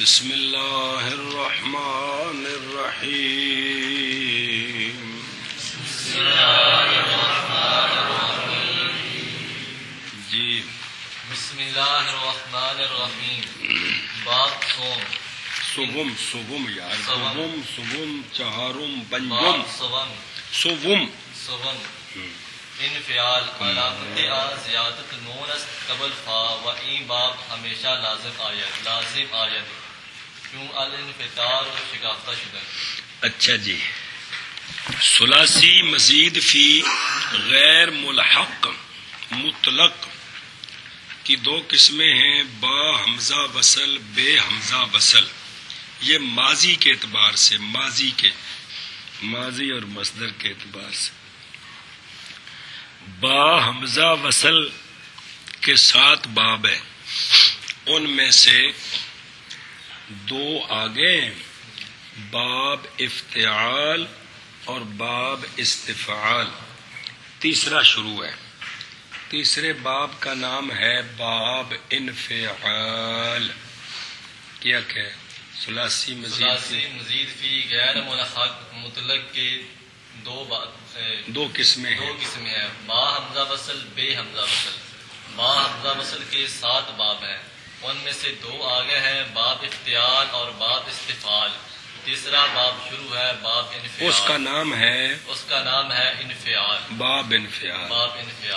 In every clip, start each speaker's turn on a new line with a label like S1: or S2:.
S1: بسم اللہ الرحمن الرحیم.
S2: بسم اللہ الرحمن الرحیم.
S1: جی
S2: بسم اللہ الرحمن الرحیم. باب
S1: صوم صوم یار صوم چہارم
S2: باب
S1: پنجم صوم
S2: انفعال علامت زیادت نون است قبل فا و این باب ہمیشہ لازم آید کیوں الانفطار و شکافتہ شدن.
S1: اچھا جی. ثلاثی مزید فی غیر ملحق مطلق کی دو قسمیں ہیں، با حمزہ وصل بے حمزہ وصل. یہ ماضی کے اعتبار سے ماضی اور مصدر کے اعتبار سے. با حمزہ وصل کے 7 باب ہیں، ان میں سے 2 آگے ہیں، باب افتعال اور باب استفعال. تیسرا شروع ہے. تیسرے باب کا نام ہے باب انفعال. کیا کہ ثلاثی
S2: مزید فی غیر ملحق مطلق کے دو قسمیں ہیں، با حمزہ وصل بے حمزہ وصل. با حمزہ وصل کے 7 باب ہیں، ان میں سے 2 آگے ہیں، باب افتعال اور باب استفعال. تیسرا باب شروع ہے باب انفعال. اس کا نام ہے انفعال. باب انفعال.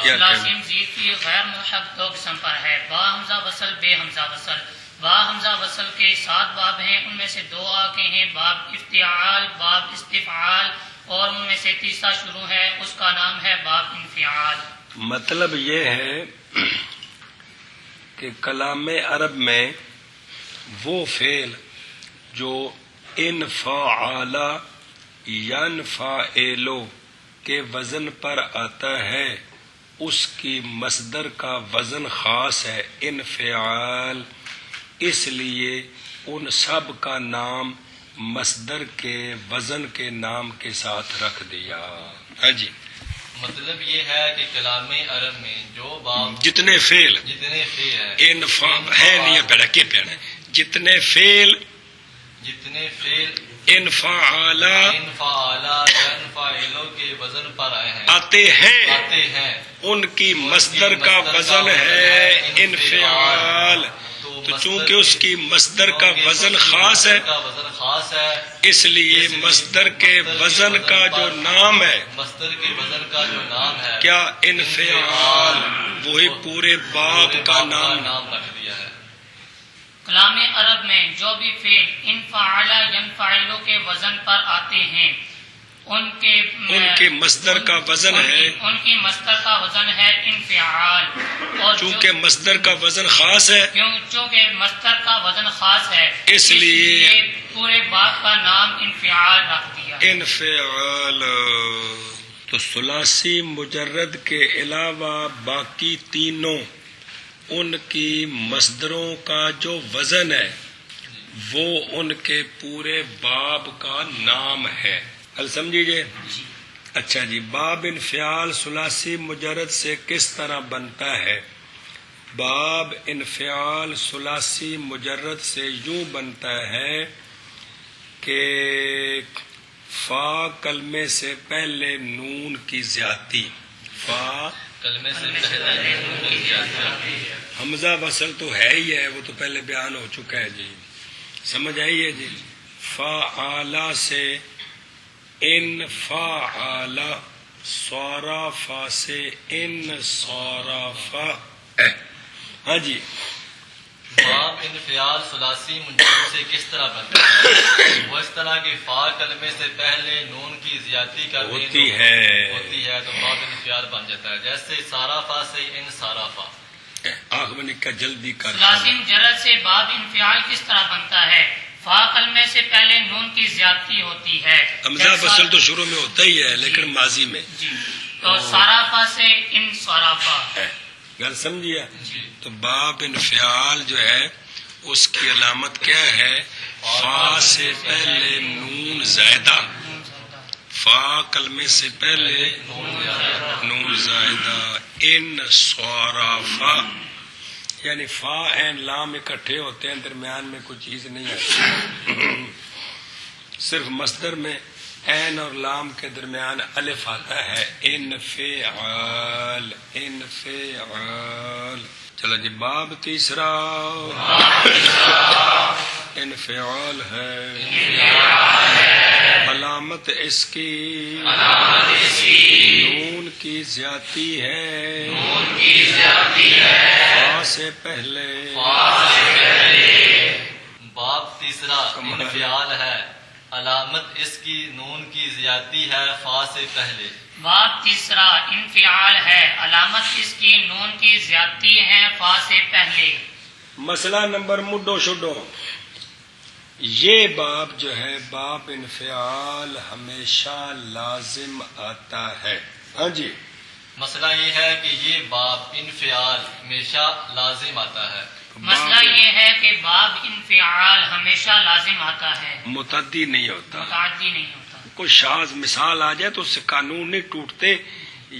S3: ثلاثی مزید فی غیر ملحق 2 قسم پر ہے، با حمزہ وصل بے حمزہ وصل. با حمزہ وصل کے 7 باب ہیں، ان میں سے 2 آگے ہیں، باب افتعال باب استفعال، اور ان میں سے تیسرا شروع ہے، اس کا نام ہے باب انفعال.
S1: مطلب یہ ہے کہ کلام عرب میں وہ فعل جو انفعال ینفعل کے وزن پر آتا ہے اس کی مصدر کا وزن خاص ہے انفعال، اس لیے ان سب کا نام مصدر کے وزن کے نام کے ساتھ رکھ دیا. ہاں جی.
S2: مطلب یہ ہے کہ کلام عرب میں جو باب
S1: جتنے فعل
S2: ہیں
S1: جتنے فعل انفعال
S2: ینفعلوا کے وزن پر
S1: آتے ہیں ان کی مصدر کا وزن ہے انفعال. تو چونکہ اس کی مصدر کا وزن خاص ہے اس لیے مصدر کے وزن کا جو نام ہے کیا انفعال، وہی پورے باب کا نام
S2: رکھ دیا ہے.
S3: کلام عرب میں جو بھی فعل انفعل ینفعل کے وزن پر آتے ہیں ان کے مصدر کا وزن ہے انفعال. اور
S1: چونکہ مصدر کا وزن خاص ہے اس لیے
S3: پورے باب کا نام انفعال رکھ دیا.
S1: انفعال. تو ثلاثی مجرد کے علاوہ باقی تینوں ان کی مصدروں کا جو وزن ہے وہ ان کے پورے باب کا نام ہے. حل سمجھیے. اچھا جی. باب انفعال ثلاثی مجرد سے کس طرح بنتا ہے؟ باب انفعال ثلاثی مجرد سے یوں بنتا ہے کہ فا کلمے سے پہلے نون کی زیادتی، فا
S2: کلمے سے پہلے نون کی زیادتی.
S1: حمزہ وصل تو ہے ہی ہے، وہ تو پہلے بیان ہو چکا ہے جی. سمجھ آئی ہے جی. فعالا سے انفعال، صارفا سے انصرفا. ہاں جی.
S2: باب انفعال ثلاثی منجم سے کس طرح بنتا ہے؟ وہ اس طرح کہ فا کلمے سے پہلے نون کی زیادتی کا
S1: ہوتی ہے
S2: تو باب انفعال بن جاتا ہے. جیسے صارفا سے انصرفا.
S1: آنکھ میں نکا جلدی کر.
S3: ثلاثی مجرد سے باب انفعال کس طرح بنتا ہے؟ فا کلمے سے پہلے نون کی زیادتی ہوتی ہے.
S1: حمزہ وصل تو شروع میں ہوتا ہی ہے لیکن ماضی میں
S3: جی. تو صرفا سے انصرفا.
S1: گل سمجھیا. تو باب انفعال جو ہے اس کی علامت کیا ہے؟ فا سے پہلے نون زائدہ، فا کلمے سے پہلے نون زائدہ. ان صرفا یعنی فا عین لام اکٹھے ہوتے ہیں، درمیان میں کوئی چیز نہیں آتی. صرف مصدر میں عین اور لام کے درمیان الف آتا ہے. انفعال انفعال. چلو جی باب تیسرا انفعال ہے. علامت اس کی نون کی زیادتی ہے، فا سے پہلے.
S2: باب تیسرا انفعال ہے، علامت اس کی نون کی زیادتی ہے فا سے پہلے.
S3: باب تیسرا انفعال ہے، علامت اس کی نون کی زیادتی ہے فا سے پہلے.
S1: مسئلہ نمبر مڈو شڈو. یہ باب جو ہے باب انفعال ہمیشہ لازم آتا ہے. ہاں جی
S2: مسئلہ یہ ہے کہ یہ باب انفعال ہمیشہ لازم آتا ہے.
S3: مسئلہ یہ ہے کہ باب انفعال ہمیشہ لازم آتا ہے،
S1: متعدی نہیں ہوتا.
S3: متعدی نہیں ہوتا.
S1: کوئی شاذ مثال آ جائے تو اس سے قانون نہیں ٹوٹتے.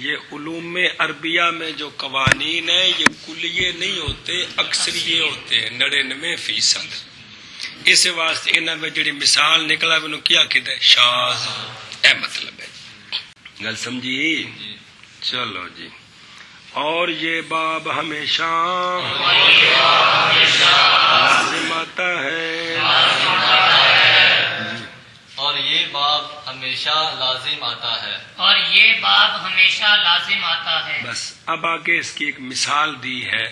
S1: یہ علوم عربیہ میں جو قوانین ہیں یہ کلیے نہیں ہوتے، اکثریے ہوتے ہیں 99%. اس واسطے انہوں میں جڑی مثال نکلا انہوں کیا کہتے ہیں شاذ. اے مطلب ہے گل سمجھی. چلو جی. اور یہ باب ہمیشہ لازم آتا ہے.
S2: اور یہ باب ہمیشہ لازم آتا ہے.
S3: اور یہ باب ہمیشہ لازم آتا ہے.
S1: بس اب آگے اس کی ایک مثال دی ہے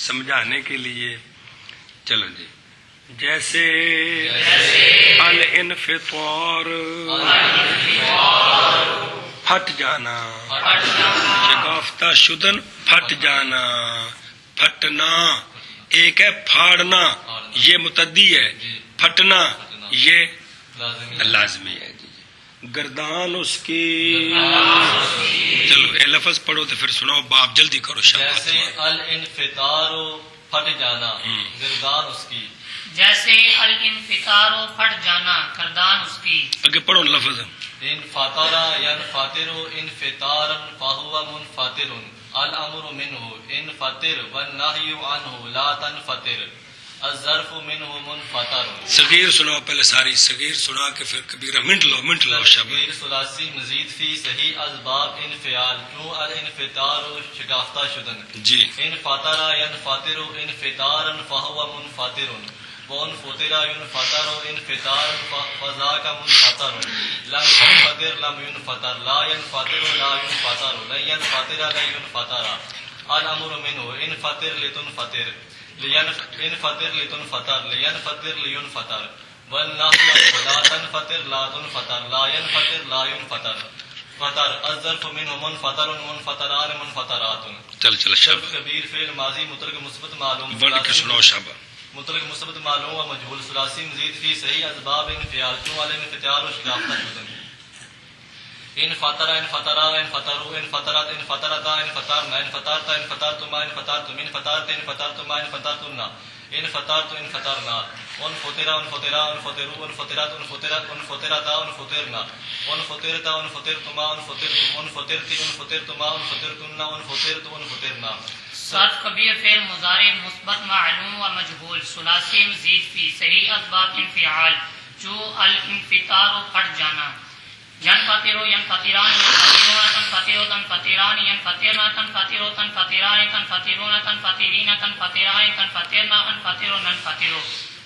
S1: سمجھانے کے لیے. چلو جی. جیسے الانفطار پھٹ جانا، شگافتہ شدن پھٹ جانا، پھٹنا. ایک ہے پھاڑنا، یہ متعدی ہے. پھٹنا یہ لازمی ہے. گردان اس کی. چلو اے لفظ پڑھو تو پھر سناؤ باب جلدی کرو.
S2: جیسے الانفطار پھٹ جانا، گردان اس کی.
S3: جیسے الانفطار پھٹ جانا، گردان اس کی.
S1: آگے پڑھو لفظ.
S2: انفطر ينفطر انفطارا فهو منفطر الامر منه انفطر والنهي عنه لا تنفطر الظرف منه منفطر.
S1: صغیر سناؤ پہلے ساری صغیر سنا کے پھر کبیرہ. منٹ لو
S2: صغیر ثلاثی مزید فی صحیح اسباب انفعال کیوں الانفطار شگافتہ شدن.
S1: جی.
S2: انفطر ينفطر انفطارا فهو منفطر وانفطر ينفطر انفطارا فذاك منفطر لم ينفطر لم ينفطر لا ينفطر لا ينفطر لن ينفطر لا ينفطر الامر منه انفطر لتنفطر انفطر لتنفطر لينفطر لينفطر والنهي لا تنفطر لا تنفطر لا ينفطر لا ينفطر فطر الظرف منه منفطر منفطران منفطرات.
S1: چل شب
S2: کبیر فعل ماضی مطلق مثبت معلوم
S1: بڑھ کے سناؤ شب.
S2: مطلق مثبت معلوم و مجهول ثلاثی مزید فی صحیح اسباب انفعال کیوں علیہ انفطار و شگافتہ شدن. انفطر انفطر انفطر انفطرت انفطرتا انفطرنا انفطرتا انفطرتما انفطرتم انفطرت انفطرتما انفطرتنا انفطرت انفطرنا انفطر انفطرا انفطروا انفطرت انفطرت انفطرتا انفطرنا انفطرتا انفطرتما انفطرتم انفطرت انفطرتما انفطرتنا انفطرت انفطرنا.
S3: صرف کبیر فعل مضارع مثبت معلوم و مجهول ثلاثی مزید فی صحیح اسباب انفعال جو الانفطار پھٹ جانا. ينفطر ينفطران ينفطرون تنفطر تنفطران ينفطرن تنفطر تنفطران تنفطرون تنفطرين تنفطران تنفطرن انفطر ننفطر.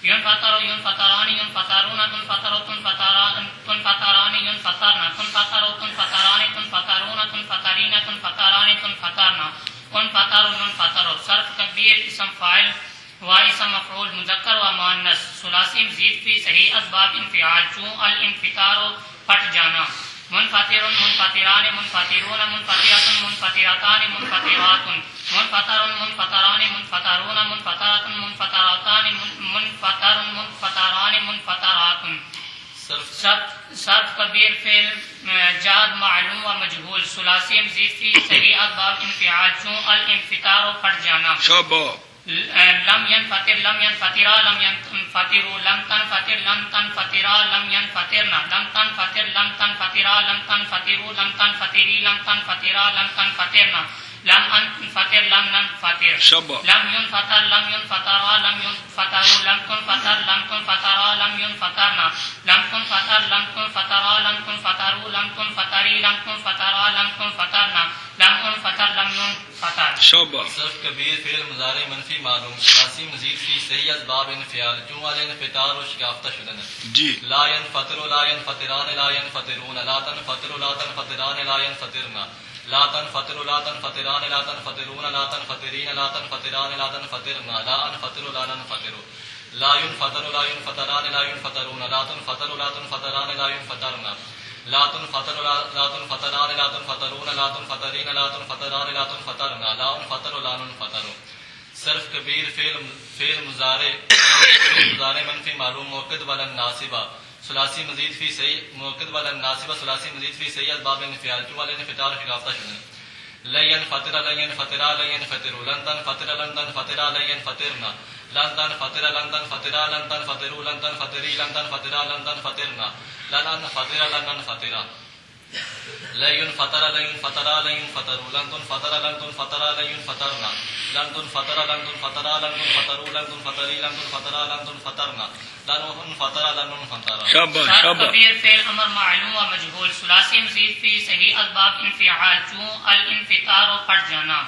S3: ينفطر ينفطران ينفطرون تنفطر تنفطران تنفطران ينفطرن تنفطر تنفطران تنفطرون تنفطرين تنفطران تنفطرن انفطر منفطر. صرف کبیر اسم فاعل و اسم مفعول مذکر و مؤنث ثلاثی مزید فی صحیح اسباب انفعال چون الانفطار پھٹ جانا. منفطر منفطران منفطرون منفطرات منفطراتان منفطرات منفطر منفطران منفطرون منفطرات منفطراتان منفطر منفطران منفطرات. صرف کبیر فعل جاد معلوم و مجهول ثلاثی مزید فی صحیح اسباب انفعال چون الانفطار پھٹ جانا. لم ينفطر لم ينفطرا لم ينفطروا لم تنفطر لم تنفطرا لم ينفطرنا لم تنفطر لم تنفطرا لم تنفطروا لم تنفطري لم تنفطرا لم تنفطرنا لم انفطر لم ننفطر
S1: شاباش.
S3: لم ينفطر لم ينفطر لم ينفطروا لم تنفطر لم تنفطر لم ينفطرنا لم تنفطر لم تنفطر لم تنفطروا لم تنفطري لم تنفطر لم تنفطرنا لم انفطر لم ينفطر.
S1: شاباش.
S2: صرف کبیر فعل مضارع منفی معلوم ثلاثی مزید فی صحیح اسباب انفعال جو علی انفطار و شگافتہ شدن
S1: جی.
S2: لا ينفطر لا ينفطران لا ينفطرون لا تنفطر لا تنفطران لا ينفطرنا لا تنفطر لا تنفطران لا تنفطرون لا تنفطرين لا تنفطران لا تنفطرنا لا انفطر لا ننفطر لا ينفطر لا ينفطران لا ينفطرون لا تنفطر لا تنفطران لا ينفطرنا لا تنفطر لا تنفطران لا تنفطرون لا تنفطرين لا تنفطران لا تنفطرنا لا انفطر لا ننفطر. صرف کبیر فعل مضارع منفی معلوم موقد والا ناصبہ ثلاثی مزید فی صحیح موقد والا ناصبہ ثلاثی مزید فی صحیح اسباب انفعال جو والے انفطار شگافتہ شدن لن ينفطر لن ينفطر لن ينفطر لن تنفطر لن تنفطر لن ينفطرنا لن تنفطر لن تنفطر لن تنفطروا لن تنفطري لن تنفطر لن تنفطرنا لن ننفطر لن ننفطر لا ينفطر لا ينفطر لا ينفطر لن تنفطر لن تنفطر لا ينفطرنا لن تنفطر لن تنفطر لن تنفطروا لن تنفطري لن تنفطر لن تنفطرنا لن ننفطر لن ننفطر.
S1: شاباش.
S3: صرف
S1: شاباش.
S3: کبیر فعل امر معلوم و مجهول ثلاثی مزید فی صحیح اسباب انفعال چون الانفطار و پھٹ جانا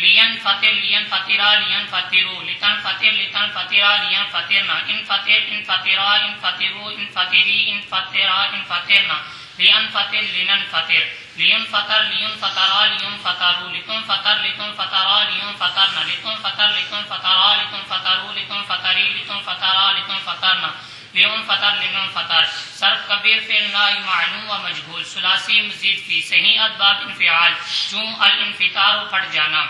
S3: لینفطر لینفطرا لینفطروا لتنفطر لتنفطرا لینفطرنا انفطر انفطرا انفطروا انفطری انفطرا انفطرنا لینفطر لننفطر لینفطر لینفطرا لینفطروا لتنفطر لتنفطرا لینفطرنا لتنفطر لتنفطرا لتنفطروا لتنفطری لتنفطرا لتنفطرنا لینفطر لننفطر. صرف کبیر فعل نائی معلوم و مجهول ثلاثی مزید فی صحیح اسباب انفعال چون الانفطار و پھٹ جانا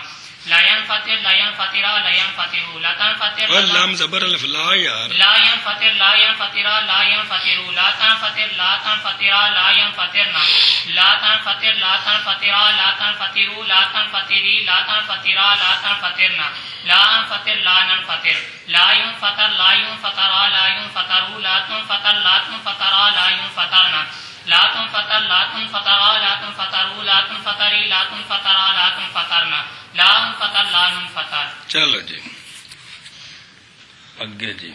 S3: لا ينفطر لا ينفطرا لا ينفطروا لا تنفطر
S1: لام زبر الف لا یار.
S3: لا ينفطر لا ينفطرا لا ينفطروا لا تنفطر لا تنفطرا لا ينفطرنا لا تنفطر لا تنفطرا لا تنفطروا لا تنفطري لا تنفطرا لا تنفطرنا لا انفطر لا ننفطر لا ينفطر لا ينفطرا لا ينفطروا لا تنفطر لا تنفطرا لا ينفطرنا لا تنفطر لا تنفطرا لا تنفطروا لا تنفطري لا تنفطرا لا تنفطرنا لا انفطر لا ننفطر.
S1: چلو جی اگے جی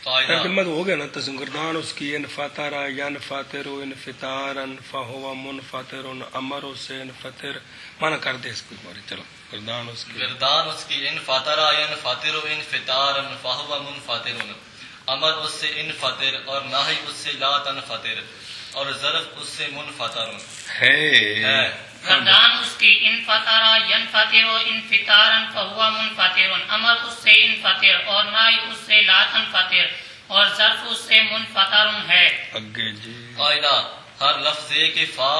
S2: قاعدہ
S1: خدمت ہو گیا نا. تسنگردان اس کی انفطر ینفطر انفطارا فهو منفطر امر سے انفطر مانا کر دے اس کو باری. چلو گردان اس کی
S2: گردان اس کی انفطر ينفطر انفطارا فهو منفطر امر اس سے انفطر اور نہی اس سے لا تنفطر اور ظرف اس سے منفطر
S1: ہے.
S3: گردان اس کی انفطر ینفطر انفطارا فهو منفطر امر اس سے انفطر اور نائی اس سے لا تنفطر اور ظرف اس سے منفطر ہے.
S1: اگے جی
S2: قاعدہ ہر لفظ کے فا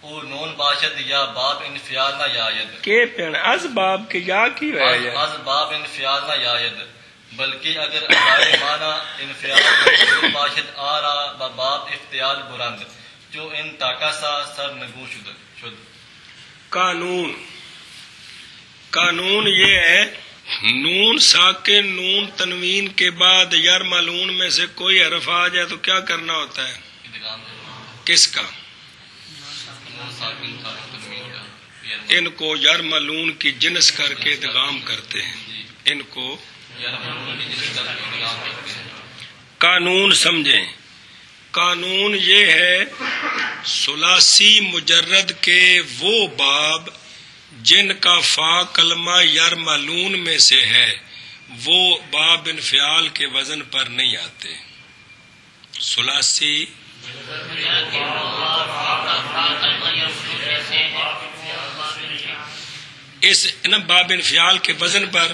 S2: او نون باشد یا باب انفعال نہ یاید
S1: کے پین از باب کے یا کی ہے یا
S2: از باب انفعال نہ یاید بلکہ اگر ادائے معنی انفعال نون باشد آ رہا باب افتعال برند جو ان تاکاسا سر نگو شد
S1: قانون. قانون یہ ہے نون ساکن نون تنوین کے بعد یرملون میں سے کوئی حرف آ جائے تو کیا کرنا ہوتا ہے؟
S2: ادغام
S1: کس کا؟
S2: نون ساکن تھا تنوین کا
S1: ان کو یرملون کی جنس کر کے ادغام کرتے ہیں. ان کو قانون سمجھیں. قانون یہ ہے ثلاثی مجرد کے وہ باب جن کا فا کلمہ یرملون میں سے ہے وہ باب انفعال کے وزن پر نہیں آتے. ثلاثی اس باب انفعال کے وزن پر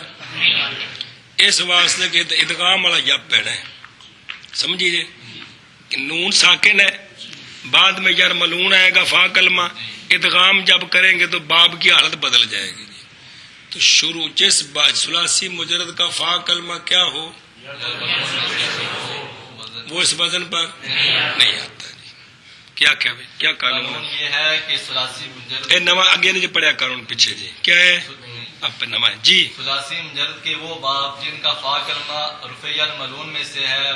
S1: اس واسطے کہ ادغام والا یب پینا ہے. سمجھیے نون ساکن ہے بعد میں یرملون آئے گا فا کلمہ ادغام جب کریں گے تو باب کی حالت بدل جائے گی. تو شروع جس ثلاثی مجرد کا فا کلمہ کیا ہو وہ اس وزن پر نہیں آتا. کیا قانون
S2: یہ ہے کہ ثلاثی مجرد
S1: نواں آگے نہیں پڑھا قانون پیچھے جی کیا ہے اب نواں جی
S2: ثلاثی مجرد کے وہ باب جن کا فا کلمہ رفع الملون میں سے ہے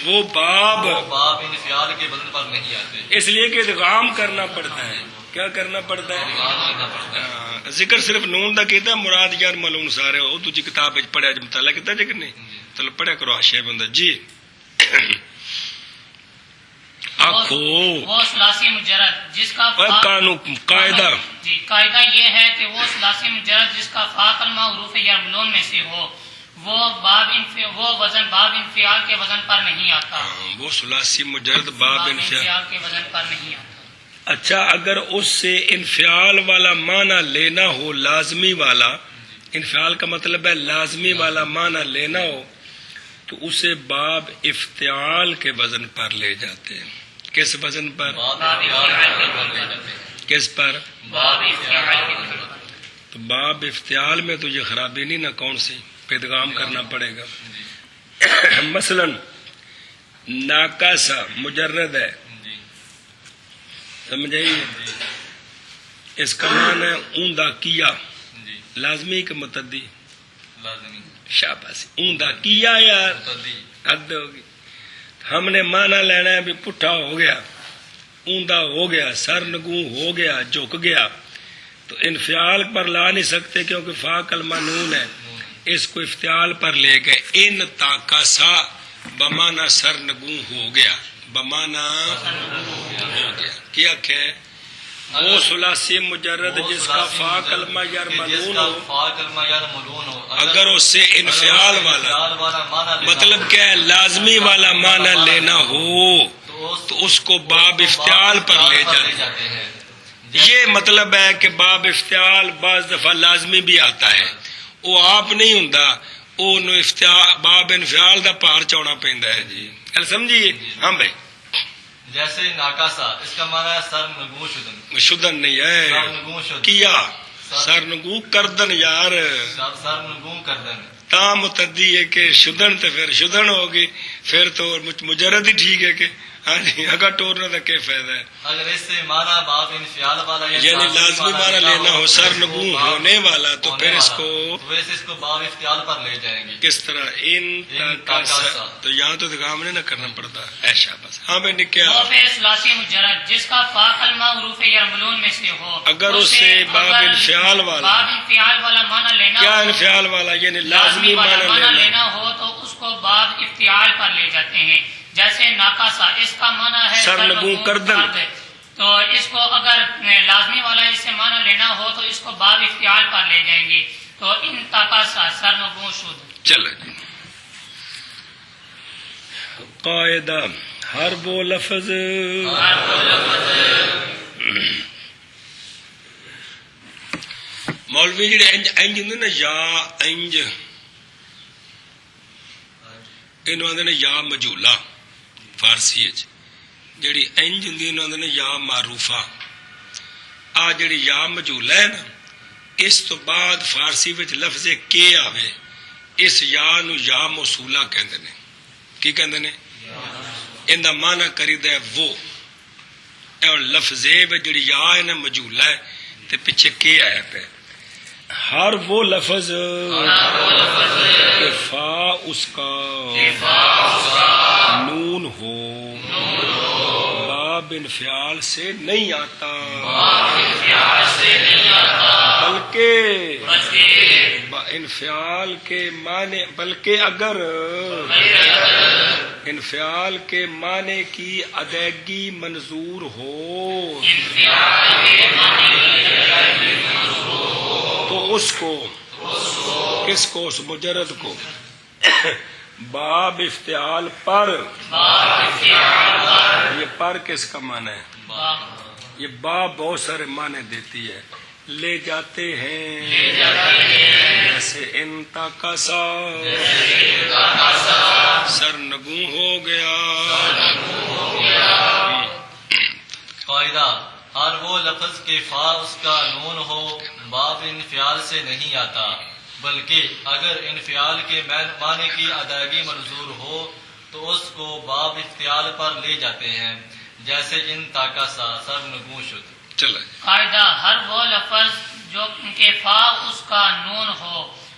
S2: وہ باب انفعال کے وزن پر نہیں آتے
S1: اس لیے کہ ادغام کرنا پڑتا ہے. کیا کرنا پڑتا ہے؟
S2: کرنا پڑتا ہے.
S1: ہاں، ذکر صرف نون دا کیتا مراد یار ملون سارے وہ دوجی کتاب وچ پڑھیا جو مطالعہ کیتا جے کہ نہیں؟ چلو پڑھیا کرو حاشیہ بندہ جی. آخو
S3: وہ ثلاثی مجرد جس کا
S1: قاعدہ
S3: جی قاعدہ یہ ہے کہ وہ ثلاثی مجرد جس کا فا کلمہ حروف یرملون میں سے ہو وہ وزن باب انفعال کے وزن پر نہیں آتا.
S1: وہ ثلاثی مجرد باب انفعال
S3: کے وزن پر نہیں آتا.
S1: اچھا اگر اس سے انفعال والا معنی لینا ہو لازمی والا، انفعال کا مطلب ہے لازمی والا معنی لینا ہو تو اسے باب افتعال کے وزن پر لے جاتے ہیں. کس وزن پر؟ کس پر؟ تو باب افتعال میں تو یہ خرابی نہیں نا، کون سی پیدغام کرنا پڑے گا. مثلا ناقصہ مجرد ہے، سمجھے؟ اس کا معنی ہے اوندا کیا، لازمی کہ متعدی؟ شاباش، اوندا کیا یار، حد ہوگی. ہم نے معنی لینا ہے بھی پٹھا ہو گیا، اوندا ہو گیا، سر نگوں ہو گیا، جھک گیا. تو انفعال پر لا نہیں سکتے کیونکہ فا کلمہ نون ہے، اس کو افتعال پر لے گئے. ان تاکاسا بمانا سر نگوں ہو گیا، بمانا ہو گیا. کیا کہ وہ ثلاثی مجرد جس کا فا کلمہ یرملون ہو، اگر اس سے انفعال والا مطلب کیا ہے لازمی والا معنی لینا ہو تو اس کو باب افتعال پر لے جاتے ہیں. یہ مطلب ہے کہ باب افتعال بعض دفعہ لازمی بھی آتا ہے، وہ آپ نہیں ہوندا، وہ باب انفعال دا پار چونا پیندا ہے. جی سمجھیے. ہاں بھائی
S2: جیسے ناکاسا اس کا معنی ہے سر نگو شدن،
S1: شدن نہیں ہے کیا، سر نگو کردن یار،
S2: سر نگو کردن
S1: تا متعدی ہے کہ شدن تو پھر شدن ہوگی، پھر تو مجرد ہی ٹھیک ہے کہ ہاں جی اگر ٹورنے کا کیا فائدہ ہے.
S2: اگر اس سے معنی باب انفعال والا
S1: یعنی لازمی معنی لینا ہو سر نگو ہونے والا تو پھر اس کو
S2: باب افتعال پر لے جائیں گے.
S1: کس طرح؟ ان تاکاسا. تو یہاں تو دکام نہیں نہ کرنا پڑتا ایشا بس. ہاں بھائی نکیا
S3: ثلاثی مجرد جس کا فا کلمہ حروف یرملون میں سے ہو،
S1: اگر اس سے باب انفعال
S3: والا معنی لینا،
S1: کیا انفعال والا یعنی لازمی معنی
S3: لینا ہو تو اس کو باب افتعال پر لے جاتے ہیں. جیسے ناکاسا اس کا معنی ہے
S1: سر نگوں کردن،
S3: تو اس کو اگر لازمی والا اس سے معنی لینا ہو تو اس کو باب افتعال پر لے جائیں گے. تو ان تاکاسا سر نگوں شد.
S1: چلو جی. قاعدہ ہر وہ لفظ مولوی جڑے انج ہوں نا یا انج انہوں آدھے یا مجھولا، فارسی جڑی انج ہوں نے یا معروفہ. آ جڑی یا مجھولا ہے نا اس تو بعد فارسی وچ لفظ کے آوے اس یا نو یا موصولہ کہندے نے. کی کہندے نے؟ ان دا معنی کریدا ہے وہ. اور لفظ جڑی یا ہے نا مجھولا ہے تے پیچھے کے آیا پہ. ہر وہ لفظ کہ فا اس کا نون ہو باب انفعال سے نہیں آتا، بلکہ انفعال کے معنی، بلکہ اگر انفعال کے معنی کی ادائیگی منظور ہو تو اس کو کس کو؟ اس مجرد کو باب افتعال پر. یہ پر کس کا معنی ہے؟ یہ باب بہت سارے معنی دیتی ہے. لے جاتے ہیں جیسے ان تاکاسا سر نگوں ہو گیا.
S2: قاعدہ ہر وہ لفظ کے فا اس کا نون ہو باب انفعال سے نہیں آتا، بلکہ اگر انفعال کے معنی کی ادائیگی منظور ہو تو اس کو باب افتعال پر لے جاتے ہیں. جیسے ان تاکاسا سر نگوں شد.
S1: چلو
S3: قاعدہ ہر وہ لفظ جو کے فا اس کا نون ہو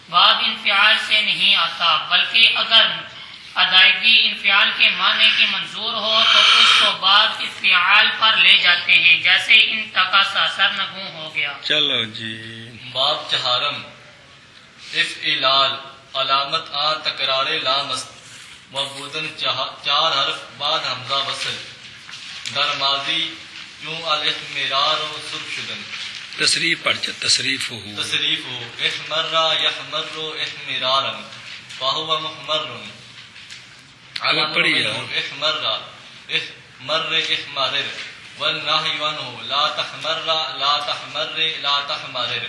S3: باب انفعال سے نہیں آتا، بلکہ اگر ادائیگی انفعال کے معنی کی منظور ہو تو اس کو باب افعال پر لے جاتے ہیں، جیسے ان تقاصا سرنگوں ہو گیا۔
S1: چلو جی،
S2: باب چہارم افعلال علامت آ تکرار لامست مبودن چار حرف بعد حمزہ وصل در ماضی کیوں الاحمرار و سرخ شدن
S1: تصریف پڑھ جا، تصریف ہو
S2: تصریف ہو احمرا یحمر احمرارا فہو محمر
S1: پڑھیے
S2: احمرا احمر احمرر والنہی عنہ لا تحمر لا تحمر لا تحمرر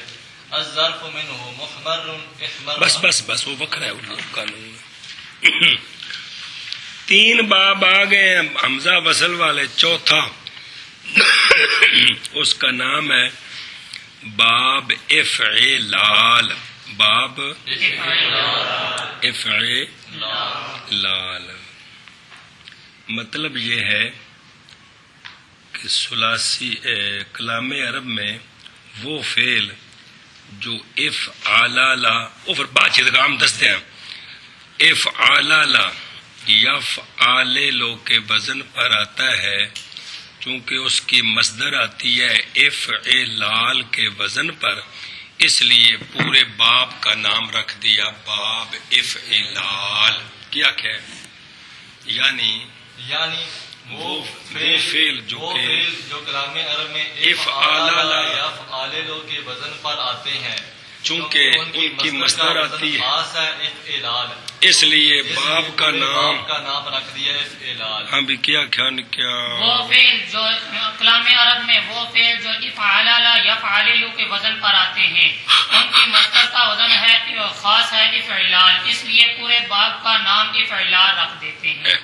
S2: الظرف منه محمر احمر۔
S1: بس وہ بکرا ہے اردو قانون۔ تین باب آ گئے ہیں حمزہ وصل والے، چوتھا اس کا نام ہے باب افعلال، باب افعلال۔ مطلب یہ ہے کہ ثلاثی کلام عرب میں وہ فعل جو افعلال اوپر بات ادغام دستے ہیں، افعلال یفعلل کے وزن پر آتا ہے، چونکہ اس کی مصدر آتی ہے افعلال کے وزن پر، اس لیے پورے باب کا نام رکھ دیا باب افعلال۔ کیا کہ یعنی وہ فعل جو
S2: کلام عرب میں
S1: افعلال
S2: یفعلل کے وزن پر آتے ہیں،
S1: چونکہ ان کی مصدر آتی ہے،
S2: خاص ہے افعلال،
S1: اس لیے باب کا نام
S2: رکھ دیا افعلال۔
S1: ہاں بھی کیا خیال کیا
S3: وہ فعل جو کلام عرب میں وہ فعل جو افعلال یفعلل کے وزن پر آتے ہیں، ان کی مصدر کا وزن ہے خاص ہے افعلال، اس لیے پورے باب کا نام افعلال رکھ دیتے ہیں۔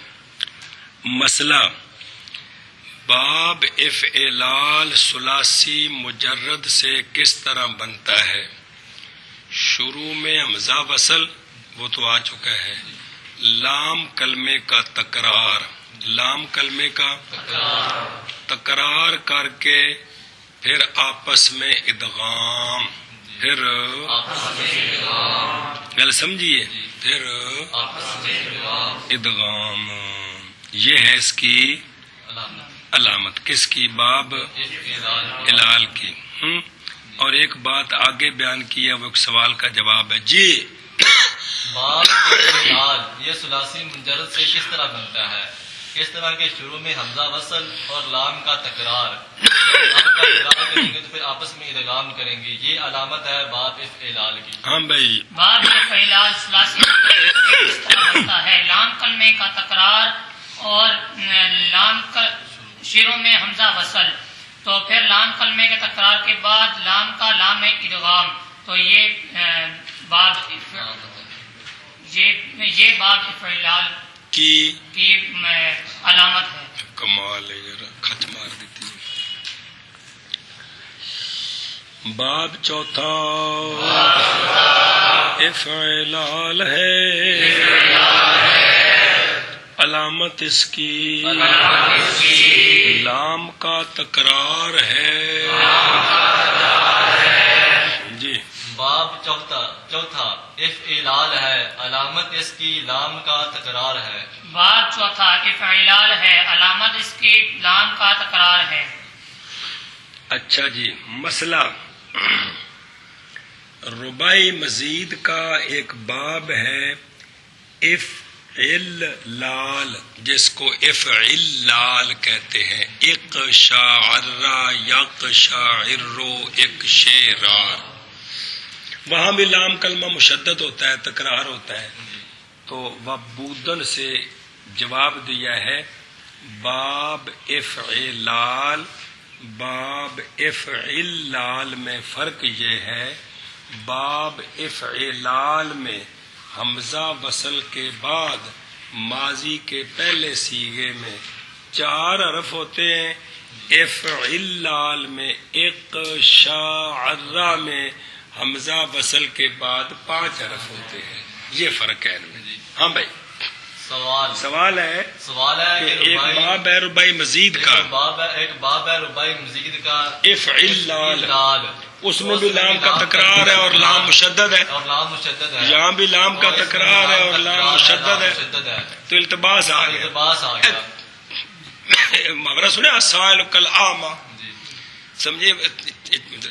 S1: مسئلہ باب افعلال ثلاثی مجرد سے کس طرح بنتا ہے؟ شروع میں حمزہ وصل وہ تو آ چکا ہے، لام کلمے کا تکرار، لام کلمے کا تکرار کر کے پھر آپس میں ادغام، پھر گل سمجھیے، پھر ادغام، یہ ہے اس کی علامت، کس کی؟ باب افعلال کی۔ اور ایک بات آگے بیان کی ہے، وہ ایک سوال کا جواب ہے جی۔
S2: باب افعلال یہ ثلاثی مجرد سے کس طرح بنتا ہے؟ اس طرح کے شروع میں حمزہ وصل اور لام کا تکرار، لام کا تکرار کریں گے تو پھر آپس میں ادغام کریں گے، یہ علامت ہے باب افعلال کی۔
S1: ہاں بھائی،
S3: باب افعلال ثلاثی کس طرح بنتا ہے؟ لام کلمے کا تکرار اور لام کا شروع میں حمزہ وصل، تو پھر لام کلمے کے تکرار کے بعد لام کا لام ادغام، تو یہ باب افعلال کی علامت ہے۔
S1: کمال ہے یار، خط مار دیتی ہے۔ باب چوتھا افعلال ہے، علامت اس کی لام کا تکرار ہے جی۔
S2: باب چوتھا افعلال ہے، علامت اس کی لام کا تکرار ہے۔
S3: باب چوتھا افعلال ہے، علامت اس کی لام کا تکرار ہے۔
S1: اچھا جی، مسئلہ رباعی مزید کا ایک باب ہے افعلال، جس کو افعلال کہتے ہیں، اقشعر یقشعر اقشعرار، وہاں بھی لام کلمہ مشدد ہوتا ہے، تکرار ہوتا ہے، تو وبودن سے جواب دیا ہے باب افعلال۔ باب افعلال میں فرق یہ ہے، باب افعلال میں حمزہ وصل کے بعد ماضی کے پہلے صیغے میں 4 حرف ہوتے ہیں، افعلال میں اقشعر میں حمزہ وصل کے بعد 5 حرف ہوتے ہیں، یہ فرق ہے ان میں۔ ہاں بھائی، سوال ہے کہ ایک باب ہے رباعی مزید کا،
S2: ایک باب ہے رباعی مزید کا
S1: افعلال، اس میں بھی لام کا تکرار ہے اور لام مشدد ہے،
S2: اور لام مشدد ہے،
S1: یہاں بھی لام کا تکرار ہے اور لام مشدد ہے، تو التباس آ گیا.
S2: التباس آ گیا.
S1: محاورہ سنے السائل کالأعمى،
S2: جی
S1: سمجھے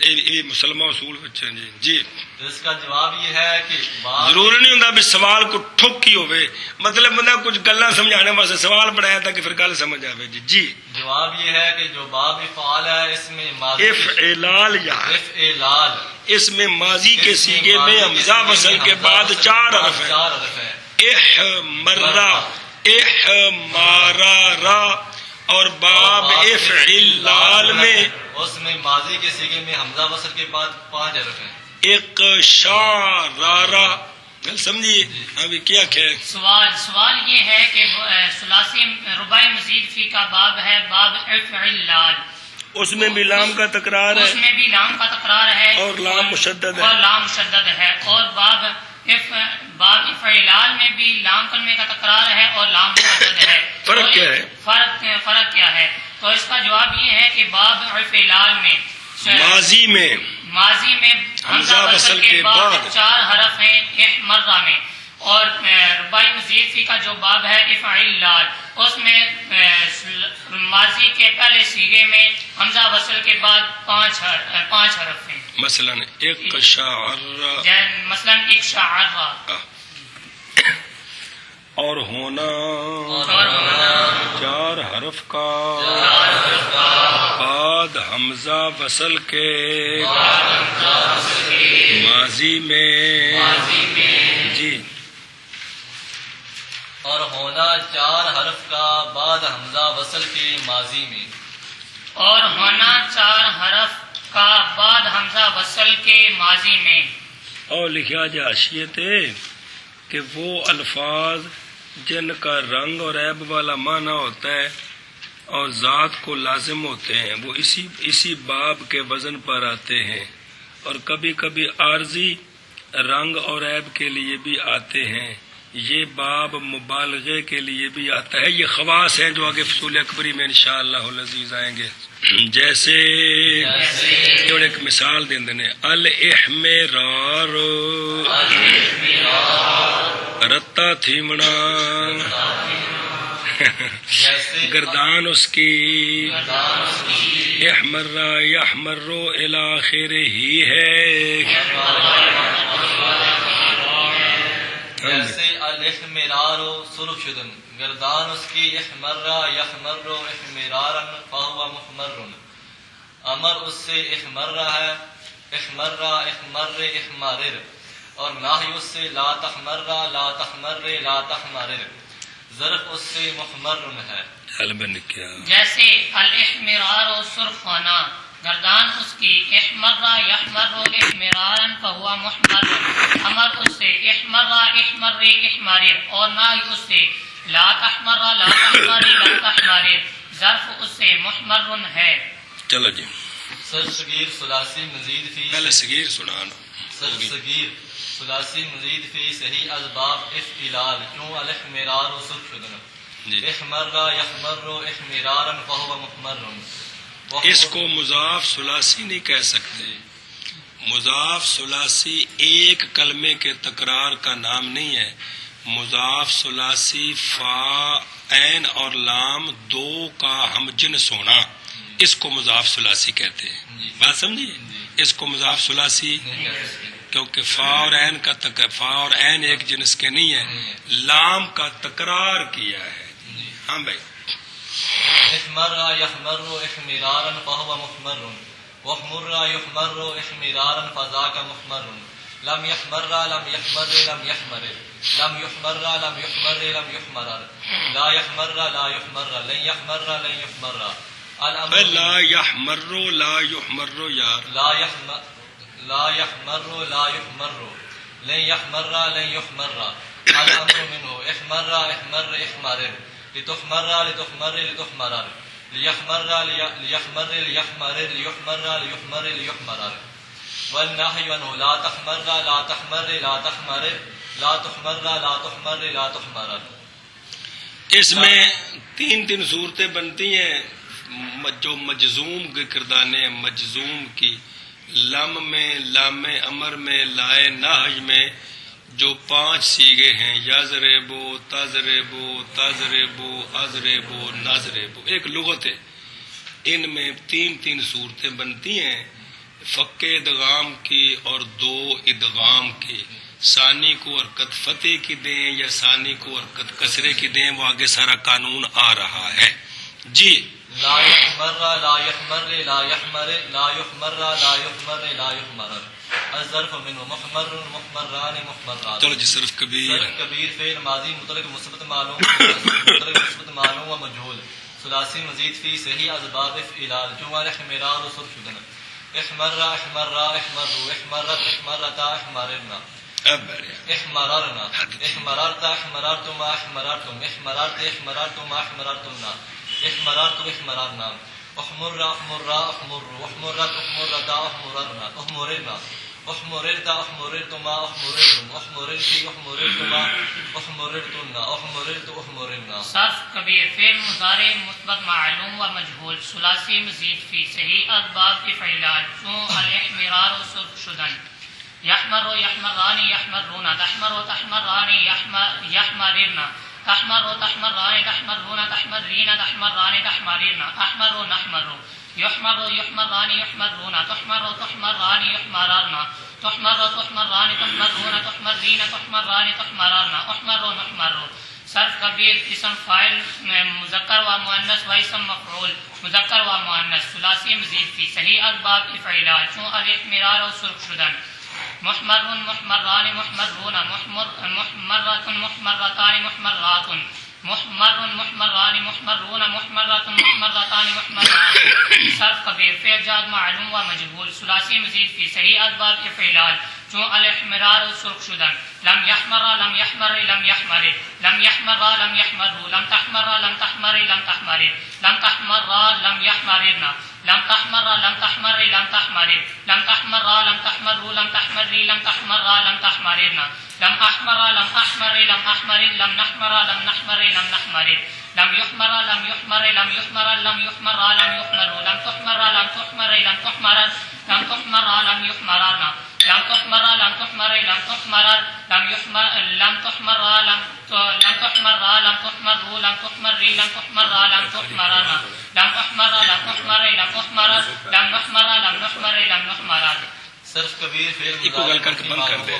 S1: یہ مسلمان اصول بچے جی. جی
S2: تو اس کا جواب یہ ہے کہ باب
S1: ضروری نہیں ہوتا بھی سوال کو ٹھوکی ہوئے، مطلب بندہ کچھ گلا سمجھانے واسطے سوال بنایا تھا کہ پھر گل سمجھ آئے. جی جی
S2: جواب یہ ہے کہ جو باب افعال ہے اس میں ماضی
S1: افعلال یا
S2: افعلال
S1: اس میں ماضی کے سیغے میں حمزہ وصل کے بعد 4 حرف ہیں.
S2: 4 حرف ہے.
S1: احمرا، احمارا، اور باب افعلال میں
S2: اس میں ماضی کے سیغے میں حمزہ وصل کے بعد 5 حرف ہیں.
S1: اقشارارا. گل سمجھیے ابھی کیا کہے.
S3: سوال یہ ہے کہ ثلاثی رباعی مزید فی کا باب ہے باب افعلال،
S1: اس میں بھی لام کا تکرار
S3: اس
S1: ہے
S3: میں بھی لام کا تکرار ہے
S1: اور لام مشدد ہے.
S3: اور لام مشدد ہے، اور باب افعلال میں بھی لام کلمے کا تکرار ہے اور لام مشدد ہے.
S1: فرق کیا ہے؟
S3: فرق کیا ہے؟ تو اس کا جواب یہ ہے کہ باب افعلال میں
S1: ماضی میں
S3: حمزہ وصل کے بعد 4 حرف ہیں احمرہ میں، اور رباعی مزید فی کا جو باب ہے افعلال اس میں ماضی کے پہلے سیغے میں حمزہ وصل کے بعد 5 حرف ہیں.
S1: مثلا اقشعر،
S3: مثلا اقشعر.
S1: اور ہونا 4 حرف کا بعد حمزہ وصل کے ماضی میں. جی
S2: اور ہونا 4 حرف کا بعد حمزہ وصل کے ماضی میں.
S3: اور ہونا 4 حرف کا بعد حمزہ وصل کے ماضی میں.
S1: اور لکھا جا حاشیے تھے کہ وہ الفاظ جن کا رنگ اور عیب والا معنی ہوتا ہے اور ذات کو لازم ہوتے ہیں وہ اسی باب کے وزن پر آتے ہیں، اور کبھی کبھی عارضی رنگ اور عیب کے لیے بھی آتے ہیں. یہ باب مبالغے کے لیے بھی آتا ہے. یہ خواص ہیں جو آگے فصول اکبری میں انشاءاللہ العزیز آئیں گے. جیسے ایک مثال دیں دینے الاحمرار، رتا تھیمنا، گردان اس کی، احمرا یحمرو الاخر ہی ہے.
S2: جیسے الاحمرار سرخ شدن، گردان اس کی، احمرا یحمر احمرارا فہو محمر، امر اس سے احمرا ہے، احمرا احمر احمرر، اور ناہی اس سے لا تحمرا لا تحمر لا تحمرر، ظرف اس سے محمر ہے.
S3: جیسے الاحمرار سرخ ہونا، گردان اس کی، احمرا یحمر احمرارا فہو محمر، امر اس سے احمرا احمر احمرر، اور نہ اس سے لا تحمرا لا تحمر لا تحمرر، ظرف اس سے محمر ہے.
S1: چلو جی
S2: سر صغیر ثلاثی مزید فی،
S1: پہلے صغیر سنانا.
S2: سر صغیر ثلاثی مزید فی صحیح اسباب افعلال کیوں الاحمرار سرخ شدن، احمرا یحمر احمرارا فہو محمر.
S1: اس کو مضاف ثلاثی نہیں کہہ سکتے. مضاف ثلاثی ایک کلمے کے تکرار کا نام نہیں ہے. مضاف ثلاثی فا عین اور لام 2 کا ہم جنس ہونا، اس کو مضاف ثلاثی کہتے ہیں. بات سمجھیے، اس کو مضاف ثلاثی کیونکہ فا اور عین ایک جنس کے نہیں ہے، لام کا تکرار کیا ہے. ہاں بھائی.
S2: احمرا یحمر احمرارا فہو محمر، واحمرا یحمر احمرارا فذاک محمر، لم یحمرا لم یحمر لم یحمر، لم یحمرا لم یحمر لم یحمرر، لا یحمرا لا یحمر لن یحمرا لن یحمرا.
S1: لا یحمر لا یحمر یار،
S2: لا یحمر لا یحمر لن یحمرا لن یحمرا. الامر منه احمرا احمر احمرر، لتحمر لتحمر لتحمرر، ليحمر ليحمر ليحمرر ليحمر ليحمر ليحمرر. والنهي عنه لا تحمر لا تحمر لا تحمرر، لا تحمر لا تحمر لا تحمرر.
S1: اس میں 3 صورتیں بنتی ہیں جو مجزوم کے کردانے مجزوم کی لم میں، لام امر میں، لائے نہج میں جو 5 سیغے ہیں، یضربو، تضربو، تضربو، اضربو، نضربو، ایک لغت ہے. ان میں 3 صورتیں بنتی ہیں، فک ادغام کی اور 2 ادغام کی. ثانی کو حرکت فتح کی دیں یا ثانی کو حرکت کسرے کی دیں، وہ آگے سارا قانون آ رہا ہے. جی
S2: لا يحمر لا يحمر لا يحمر لا يحمر لا يحمر لا يحمر. الظرف منه محمر محمران محمرات.
S1: چلو جی صرف کبیر.
S2: صرف کبیر فعل ماضی مطلق مثبت معلوم مطلق مثبت معلوم و مجهول. ثلاثی مزید فی صحیح اسباب افعال جمل احمرار و صرف شدن. احمر احمر احمر احمرت احمرتا احمرنا. احمررنا احمررت احمررتما احمررتم احمررت احمررتما احمررتمنا احمررت احمررنا. احمر احمر احمر احمرت احمرتا احمررنا احمررنا احمررت احمررتما احمررتم احمررت احمررتما احمررتنا احمررت احمررنا.
S3: صرف کبیر فعل مضارع مثبت معلوم و مجهول ثلاثی مزید فی صحیح اسباب افعال چون الاحمرار و صرف شدن. يحمر يحمران يحمرون تحمر تحمران يحمررن تحمر تحمران تحمرون تحمرين تحمران تحمررن أحمر نحمر يحمر يحمران يحمرون تحمر تحمران يحمررن تحمر تحمران تحمرون تحمرين تحمران تحمررن أحمر نحمر. صرف کبیر اسم فاعل مذکر و مؤنث و اسم مفعول مذکر و مؤنث ثلاثی مزید فی صحیح اسباب افعال چون الاحمرار و سرخ شدن. محمر محمران محمرون محمرة محمرتان محمرات محمر محمران محمرون محمرة محمرتان محمرات. صرف کبیر فعل جاد معلوم و مجهول ثلاثی مزید فی صحیح اسباب افعال چون الاحمرار و سرخ شدن. لم يحمر لم يحمر لم يحمر لم يحمر لم يحمر لم تحمر لم تحمر لم تحمر لم تحمر لم يحمرن لم تحمر لم تحمر لم تحمر لم تحمر لم تحمر لم تحمر لم تحمر لم تحمرن لم احمر لم احمر لم احمر لم نحمر لم نحمر لم نحمر لم يحمر لم يحمر لم يحمر لم يحمر لم يحمر لم تحمر لم تحمر لم تحمر لم تحمر لم يحمرن لم تحمر لم تحمر لم تحمر لم يحمر لم تحمر لم تحمر لم تحمر لم تحمر لم تحمر لم تحمرن لم احمر لم تحمر لم احمر لم نحمر لم نحمر لم نحمر.
S2: صرف کبیر فعل
S1: گل کر کے بند کر دے.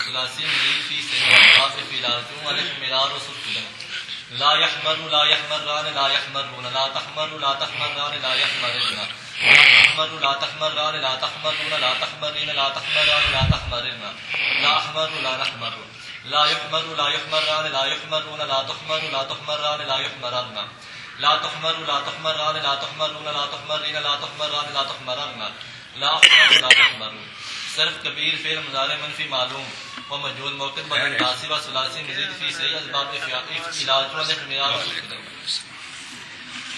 S2: ثلاثی مزید فی صحیح اسباب افعال چون الاحمرار و صرف شدن. لا يحمر لا يحمران لا يحمرون لا تحمر لا تحمران لا يحمرن لا تحمر لا تحمران لا تحمرون لا تحمرين لا تحمران لا تحمرن لا احمر لا نحمر لا يحمر لا يحمران لا يحمرون لا تحمر لا تحمران لا يحمرن لا تحمر لا تحمران لا تحمرون لا تحمرين لا تحمران لا تحمرن لا احمر لا تحمر. صرف کبیر فعل مضارع منفی معلوم و مجهول موقف بدل ناصب و ثلاثی مزید فی صحیح اسباب افعال چون الاحمرار و سرخ شدن.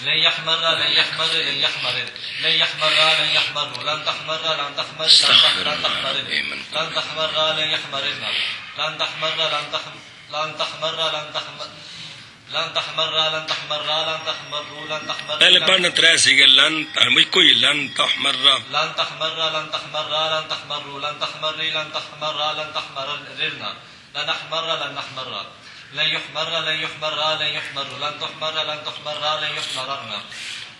S2: لن يحمر لن يحمر لن يحمر لن يحمر لن يحمر لن تحمر لن تحمر لن تحمر لن تحمر لن يحمرن لن تحمر لن تحمر لن تحمر لن تحمر لن تحمر لن تحمر لن تحمر
S1: پہلے پڑھنا 3 سیغے لن مجھ کوئی لن تحمر
S2: لن تحمر لن تحمر لن تحمر لن تحمر لن تحمر لن تحمرن لن احمر لن نحمر لن يحمر لن يحمر لن يحمر لن تحمر لن تحمر لن يحمرن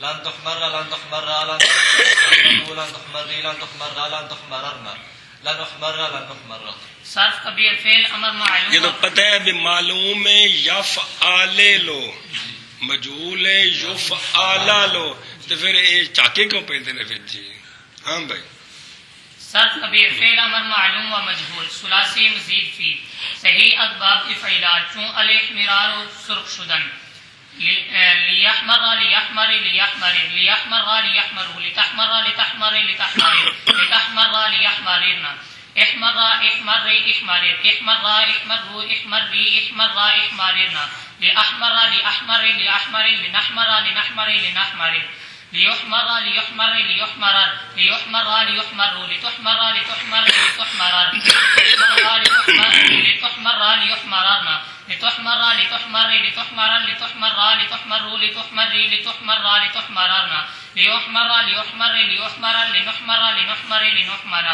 S2: لن تحمر لن تحمر لن تحمر لن تحمر لن تحمر لن تحمرن لن احمر لن نحمر.
S3: صرف کبیر فعل امر معلوم
S1: یہ تو پتہ ہے بھی معلوم ہے یفعال لو مجہول ہے یفعال لو تو پھر یہ چاکے کیوں پہنتے ہیں پھر جی. ہاں بھائی
S3: صرف کبیر فعل امر معلوم و مجهول ثلاثی مزید فی صحیح اسباب افعال چون الاحمرار و سرخ شدن. ليحمر ليحمر ليحمر ليحمر ليحمر لتحمر لتحمر لتحمر لتحمر ليحمرن احمر احمر احمر احمر احمر احمر احمر احمرن لاحمر لاحمر لاحمر لنحمر لنحمر لنحمر ليحمر ليحمر ليحمر ليحمر ليحمر لتحمر لتحمر لتحمر لتحمر ليحمرن لتحمر لتحمر لتحمر لتحمر لتحمر لتحمر لتحمر لتحمرن ليحمر ليحمر ليحمر لنحمر لنحمر لنحمر.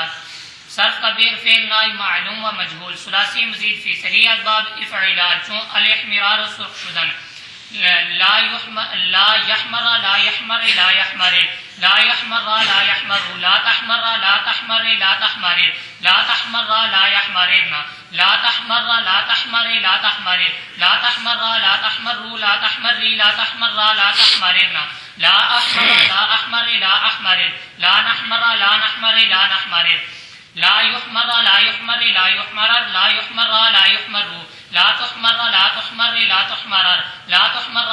S3: صرف کبیر فعل نائی معلوم و مجهول. ثلاثی مزید فی صحیح باب افعلال چون الاحمرار سرخ شدن. لا يحمر لا يحمر لا يحمر لا يحمر لا يحمر لا يحمر لا تحمر لا تحمر لا تحمر لا تحمر لا يحمرن لا تحمر لا تحمر لا تحمر لا تحمر لا تحمر لا تحمر لا تحمر لا تحمرن لا احمر لا احمر لا احمر لا نحمر لا نحمر لا نحمر لا يحمر لا يحمر لا يحمر لا يحمر لا يحمر لا تحمر لا تحمر لا تحمر لا تحمر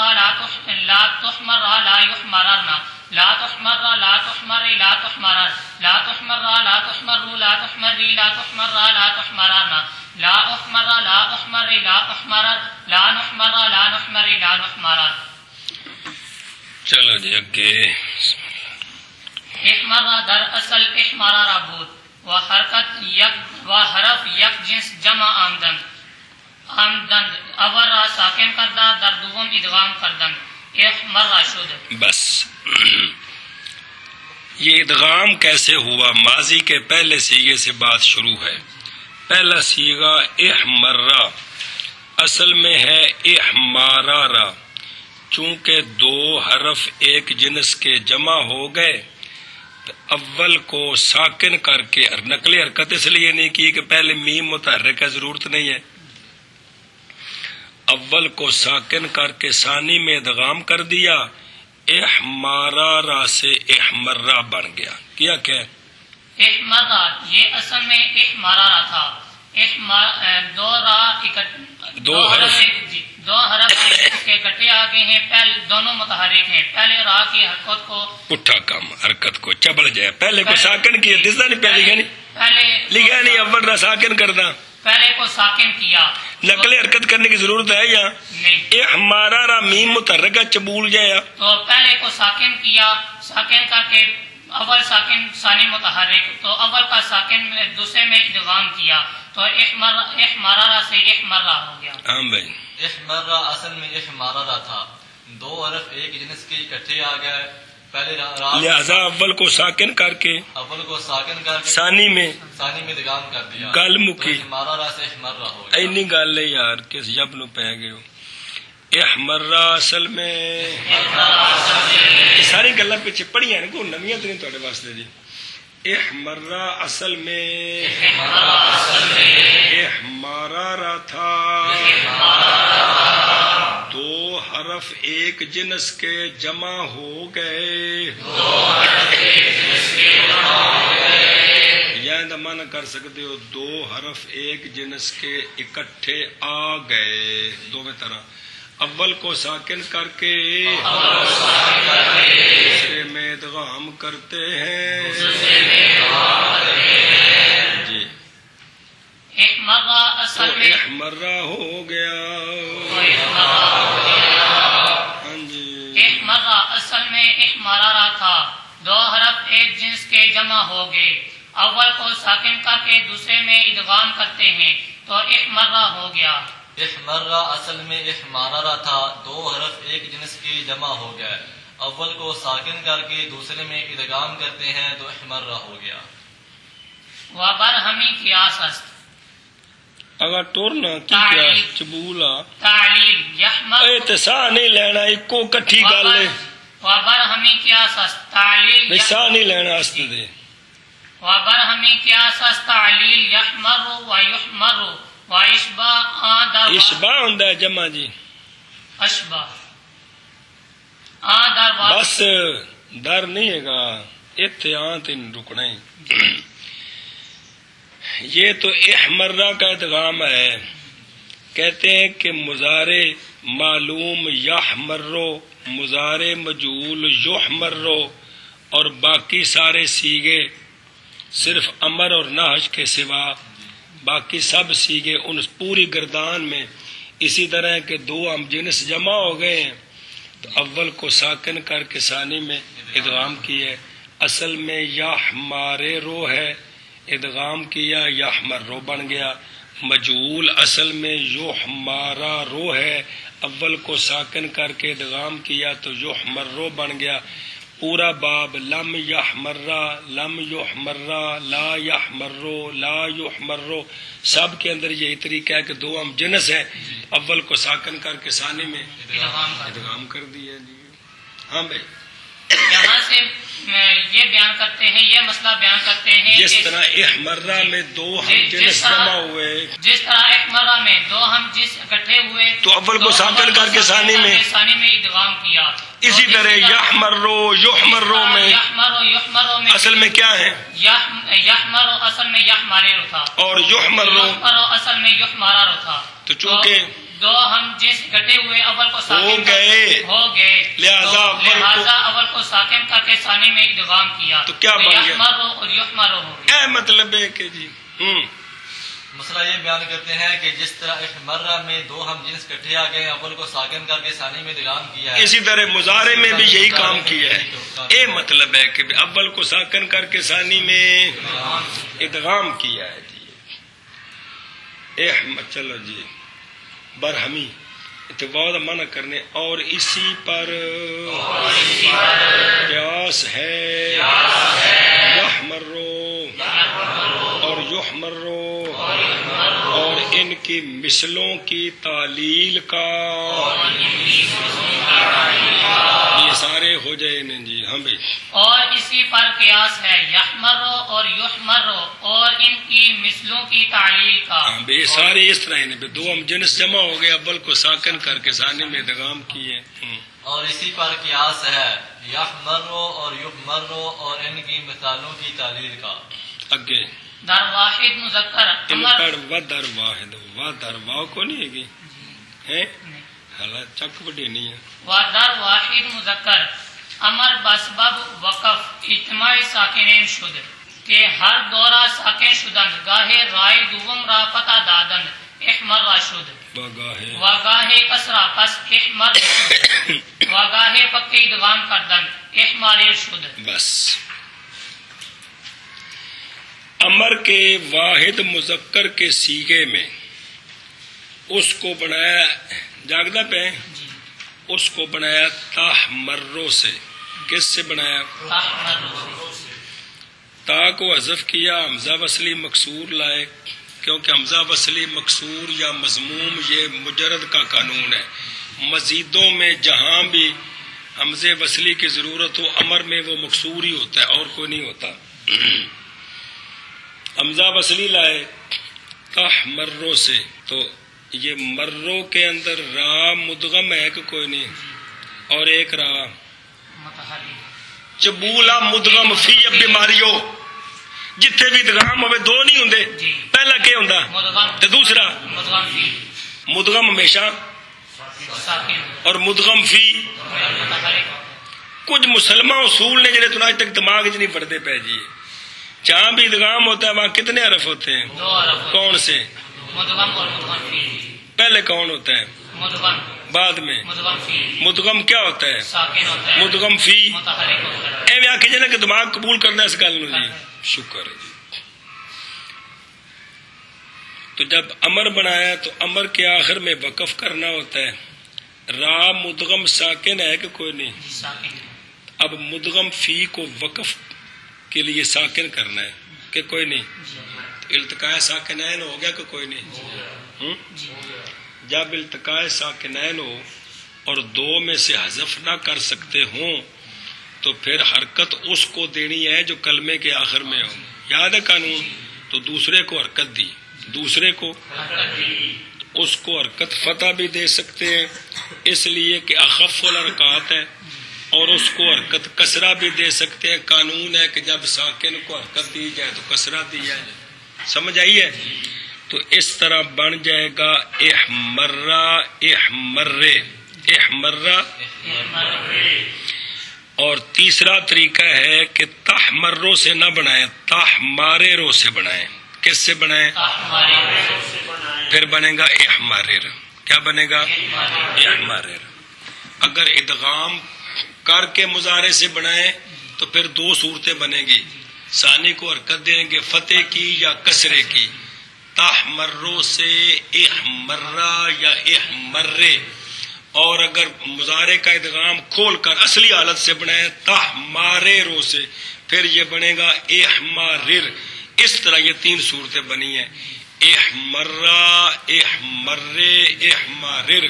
S3: لا تحمر لا يحمرن لا تحمر لا تحمر لا تحمر لا تحمر لا تحمر لا تحمر لا تحمر لا تحمرن لا احمر لا احمر لا احمر لا نحمر لا نحمر لا نحمر.
S1: چلو جی اگے.
S3: احمر در اصل احمرار بود و حرکت یک و حرف یک جنس جمع آمدن آمدند اول را ساکن کردن در دوم ادغام کردن احمر شد.
S1: بس یہ ادغام کیسے ہوا؟ ماضی کے پہلے سیغے سے بات شروع ہے. پہلا سیغہ احمرا اصل میں ہے احمارارا. چونکہ دو حرف ایک جنس کے جمع ہو گئے تو اول کو ساکن کر کے نقلی حرکت اس لیے نہیں کی کہ پہلے میم متحرک ہے، ضرورت نہیں ہے. اول کو ساکن کر کے ثانی میں ادغام کر دیا. احمارارا سے احمرا بن گیا. کیا کہ
S3: احمرا یہ اصل میں احمرارا تھا. دو حرف کے گٹے آگے ہیں، پہلے دونوں متحرک ہیں. پہلے را کی حرکت کو
S1: پٹھا کم حرکت کو چبڑ جائے. پہلے کو ساکن کیا دستا نہیں، پہلے نہیں
S3: پہلے
S1: لکھا نہیں اول را ساکن کردا.
S3: پہلے کو ساکن کیا.
S1: نقل حرکت کرنے کی ضرورت ہے یا
S3: نہیں؟
S1: ہمارا میم متحرکہ چبول جایا
S3: تو پہلے کو ساکن کیا، ساکن کر کے اول ساکن ثانی متحرک، تو اول کا ساکن دوسرے میں ادغام کیا تو احمرارا سے احمرا ہو گیا.
S1: ہاں بھائی.
S2: احمرا اصل میں احمرارا تھا. دو حرف ایک جنس کے اکٹھے آ گئے. پہلے
S1: لہذا اول کو ساکن کر کے
S2: اول کو ساکن کر کے
S1: ثانی میں
S2: ادغام کر دیا.
S1: گل مکی.
S2: احمرارا سے احمرا ہو گیا.
S1: اینی گل ہے یار کس جب نو پہ گئے ہو. احمرا اصل میں یہ ساری گلاں پیچھے پڑھی ہیں کوئی نویاں تو نہیں تھوڑے واسطے جی. احمرا اصل میں احمارارا تھا. دو حرف ایک جنس کے جمع ہو گئے. یا مانا کر سکتے ہو دو حرف ایک جنس کے اکٹھے آ گئے. دو میں طرح اول کو ساکن کر کے دوسرے میں ادغام کرتے ہیں. جی
S3: احمرا اصل میں
S1: احمرا ہو گیا. ہاں جی.
S3: احمرا اصل میں احمرارا تھا. دو حرف ایک جنس کے جمع ہو گئے. اول کو ساکن کر کے دوسرے میں ادغام کرتے ہیں تو احمرا ہو گیا.
S2: احمرا اصل میں احمرارا تھا. دو حرف ایک جنس کے جمع ہو گئے. اول کو ساکن کر کے دوسرے میں ادغام کرتے ہیں تو احمرا ہو گیا.
S3: وبرہمی قیاس است.
S1: اگر ٹورنا کی کیا چبولا
S3: تعلیل یحمر
S1: احتسا نہیں لینا ایکو کٹھی گل ہے.
S3: وبرہمی قیاس است. تعلیل
S1: حصہ نہیں لینا است دے.
S3: وبرہمی قیاس است. تعلیل یحمر و یحمر و اشبا آدر
S1: اشبا ہوندا ہے جمع جی.
S3: اشبا آدر
S1: بس ڈر نہیں ہے گا اتنے تین رکنا ہی. یہ تو احمرا کا ادغام ہے. کہتے ہیں کہ مضارع معلوم یحمرو، مضارع مجہول یحمرو، اور باقی سارے سیغے صرف امر اور نہج کے سوا باقی سب سیغے ان پوری گردان میں اسی طرح کے دو ہم جنس جمع ہو گئے ہیں تو اول کو ساکن کر کے ثانی میں ادغام کیے. اصل میں یحمارے رو ہے، ادغام کیا یحمر رو بن گیا. مجعول اصل میں یحمارا رو ہے، اول کو ساکن کر کے ادغام کیا تو یحمرو بن گیا. پورا باب لم یحمرا، لم یحمرا، لا یحمرو، لا یحمرو، سب کے اندر یہی طریقہ ہے کہ دو ہم جنس ہیں، اول کو ساکن کر کے ثانی میں ادغام کر دیا. جی ہاں بھائی،
S3: یہاں سے یہ بیان کرتے ہیں، یہ مسئلہ بیان کرتے ہیں
S1: جس طرح احمرہ میں دو ہم جنس جمع ہوئے،
S3: جس طرح احمرہ میں دو ہم جنس اکٹھے ہوئے
S1: تو اول کو ساکن کر کے ثانی میں
S3: ادغام کیا.
S1: اسی طرح یحمرو، یحمرو میں
S3: یحمرو میں
S1: اصل میں کیا ہے؟
S3: یحمرو اصل میں یحمارے رو تھا،
S1: اور یحمرو
S3: اصل میں یحمارا رو تھا.
S1: تو چونکہ
S3: دو ہم جنس اکٹھے ہوئے اول کو ساکن
S1: ہو گئے،
S3: لہذا اول کو ساکن کر کے ثانی میں ادغام کیا
S1: تو کیا بن گیا؟
S3: یحمرو اور یحمرو ہو گیا.
S1: اے مطلب ہے کہ جی
S2: مسئلہ یہ بیان کرتے ہیں کہ جس طرح احمرہ میں دو ہم جنس کٹھے آ گئے، اول کو ساکن کر کے ثانی میں ادغام کیا ہے،
S1: اسی طرح مضارع میں بھی یہی کام کیا ہے. اے مطلب ہے کہ اول کو ساکن کر کے ثانی میں ادغام کیا ہے. جی چلو جی برہمی اتباع منع کرنے اور اسی پر قیاس ہے یحمرو اور یحمرو اور ان کی مثلوں کی تعلیل کا، یہ سارے ہو جائے نا جی. ہاں بھائی،
S3: اور اسی پر قیاس ہے یحمرو اور یحمرو اور ان کی مثلوں کی تعلیل کا.
S1: ہاں بھائی، سارے اس طرح ہیں. دو ہم جنس جمع ہو گئے، اول کو ساکن کر کے ثانی میں ادغام کیے.
S2: اور اسی پر قیاس ہے یحمرو اور یحمرو اور ان کی مثالوں کی تعلیل کا.
S1: اگے
S3: در واحد مذکر
S1: ان
S3: امر
S1: پر و در واحد و در واو کو نہیں ہے گی ہے حالات چک بڑی نہیں ہے.
S3: و در واحد مذکر امر بسبب وقف اجتماع ساکنین شد کہ ہر دورہ ساکن شدند گاہے رائے دوم را فتح دادند احمر را شد و گاہے کسرا پس احمر و گاہے پکی ادغام کردند احمر شد.
S1: بس امر کے واحد مذکر کے سیغے میں اس کو بنایا جاگدہ پہ، اس کو بنایا تحمرو سے. کس سے بنایا؟ تا کو حذف کیا، حمزہ وصلی مکسور لائے، کیونکہ حمزہ وصلی مکسور یا مضموم یہ مجرد کا قانون ہے. مزیدوں میں جہاں بھی حمزے وصلی کی ضرورت ہو امر میں وہ مکسور ہی ہوتا ہے اور کوئی نہیں ہوتا. حمزہ وصلی لائے تحمرو سے، تو یہ مرو کے اندر را مدغم ہے کہ کوئی نہیں، اور ایک را چبولا مدغم فی اب بیماریو جتھے بھی ادغام ہوئے دو نہیں ہوندے، پہلا کیا ہوندا تے دوسرا مدغم ہمیشہ اور مدغم فی. کچھ مسلمہ اصول نے جنہیں تو آج تک دماغ چ نہیں پڑتے پہ جی. جہاں بھی ادغام ہوتا ہے وہاں کتنے حرف ہوتے ہیں؟ کون سے؟ پہلے کون ہوتا ہے؟ بعد میں مدغم کیا ہوتا ہے؟ مدغم فی. ایویں آخی جائے نا کہ دماغ قبول کرنا اس گل جی. شکر ہے جی. تو جب امر بنایا تو امر کے آخر میں وقف کرنا ہوتا ہے. را مدغم ساکن ہے کہ کوئی نہیں؟ اب مدغم فی کو وقف کے لیے ساکن کرنا ہے کہ کوئی نہیں؟ التقاء ساکنین ہو گیا کہ کوئی نہیں؟ جب التقاء ساکنین ہو اور دو میں سے حذف نہ کر سکتے ہوں تو پھر حرکت اس کو دینی ہے جو کلمے کے آخر میں ہو. یاد ہے قانون؟ تو دوسرے کو حرکت دی، دوسرے کو اس کو حرکت فتح بھی دے سکتے ہیں اس لیے کہ اخف الحرکات ہے، اور اس کو حرکت کسرہ بھی دے سکتے ہیں. قانون ہے کہ جب ساکن کو حرکت دی جائے تو کسرہ دی جائے. سمجھ آئی ہے؟ تو اس طرح بن جائے گا احمرہ احمرے احمرہ. اور تیسرا طریقہ ہے کہ تحمرو سے نہ بنائیں، تحمارے رو سے بنائیں. کس سے بنائیں؟ پھر بنے گا احمارر. کیا بنے گا؟ احمارر. اگر ادغام کر کے مضارع سے بنائیں تو پھر دو صورتیں بنے گی. ثانی کو حرکت دیں گے فتح کی یا کسرے کی. تحمرو سے احمرہ یا احمرے، اور اگر مضارع کا ادغام کھول کر اصلی حالت سے بنائے تحمارے رو سے، پھر یہ بنے گا احمرر۔ اس طرح یہ 3 صورتیں بنی ہیں، احمرہ، احمرے، احمرر۔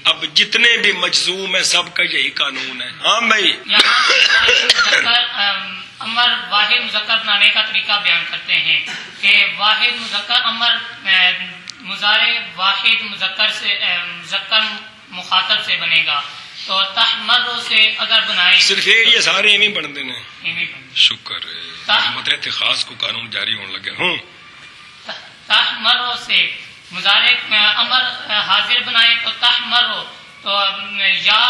S1: اب جتنے بھی مجزوم ہیں سب کا یہی قانون ہے۔ ہاں بھائی،
S3: امر واحد مذکر بنانے کا طریقہ بیان کرتے ہیں کہ واحد مذکر امر مضارع واحد مذکر سے مذکر مخاطب سے بنے گا، تو تحمرو سے اگر بنائیں
S1: صرف یہ سارے ایویں بن دینے۔ شکر ہے، مطلب خاص کو قانون جاری ہونے لگے۔ ہوں،
S3: تحمرو سے مضارع امر حاضر بنائیں تو تحمرو، تو یا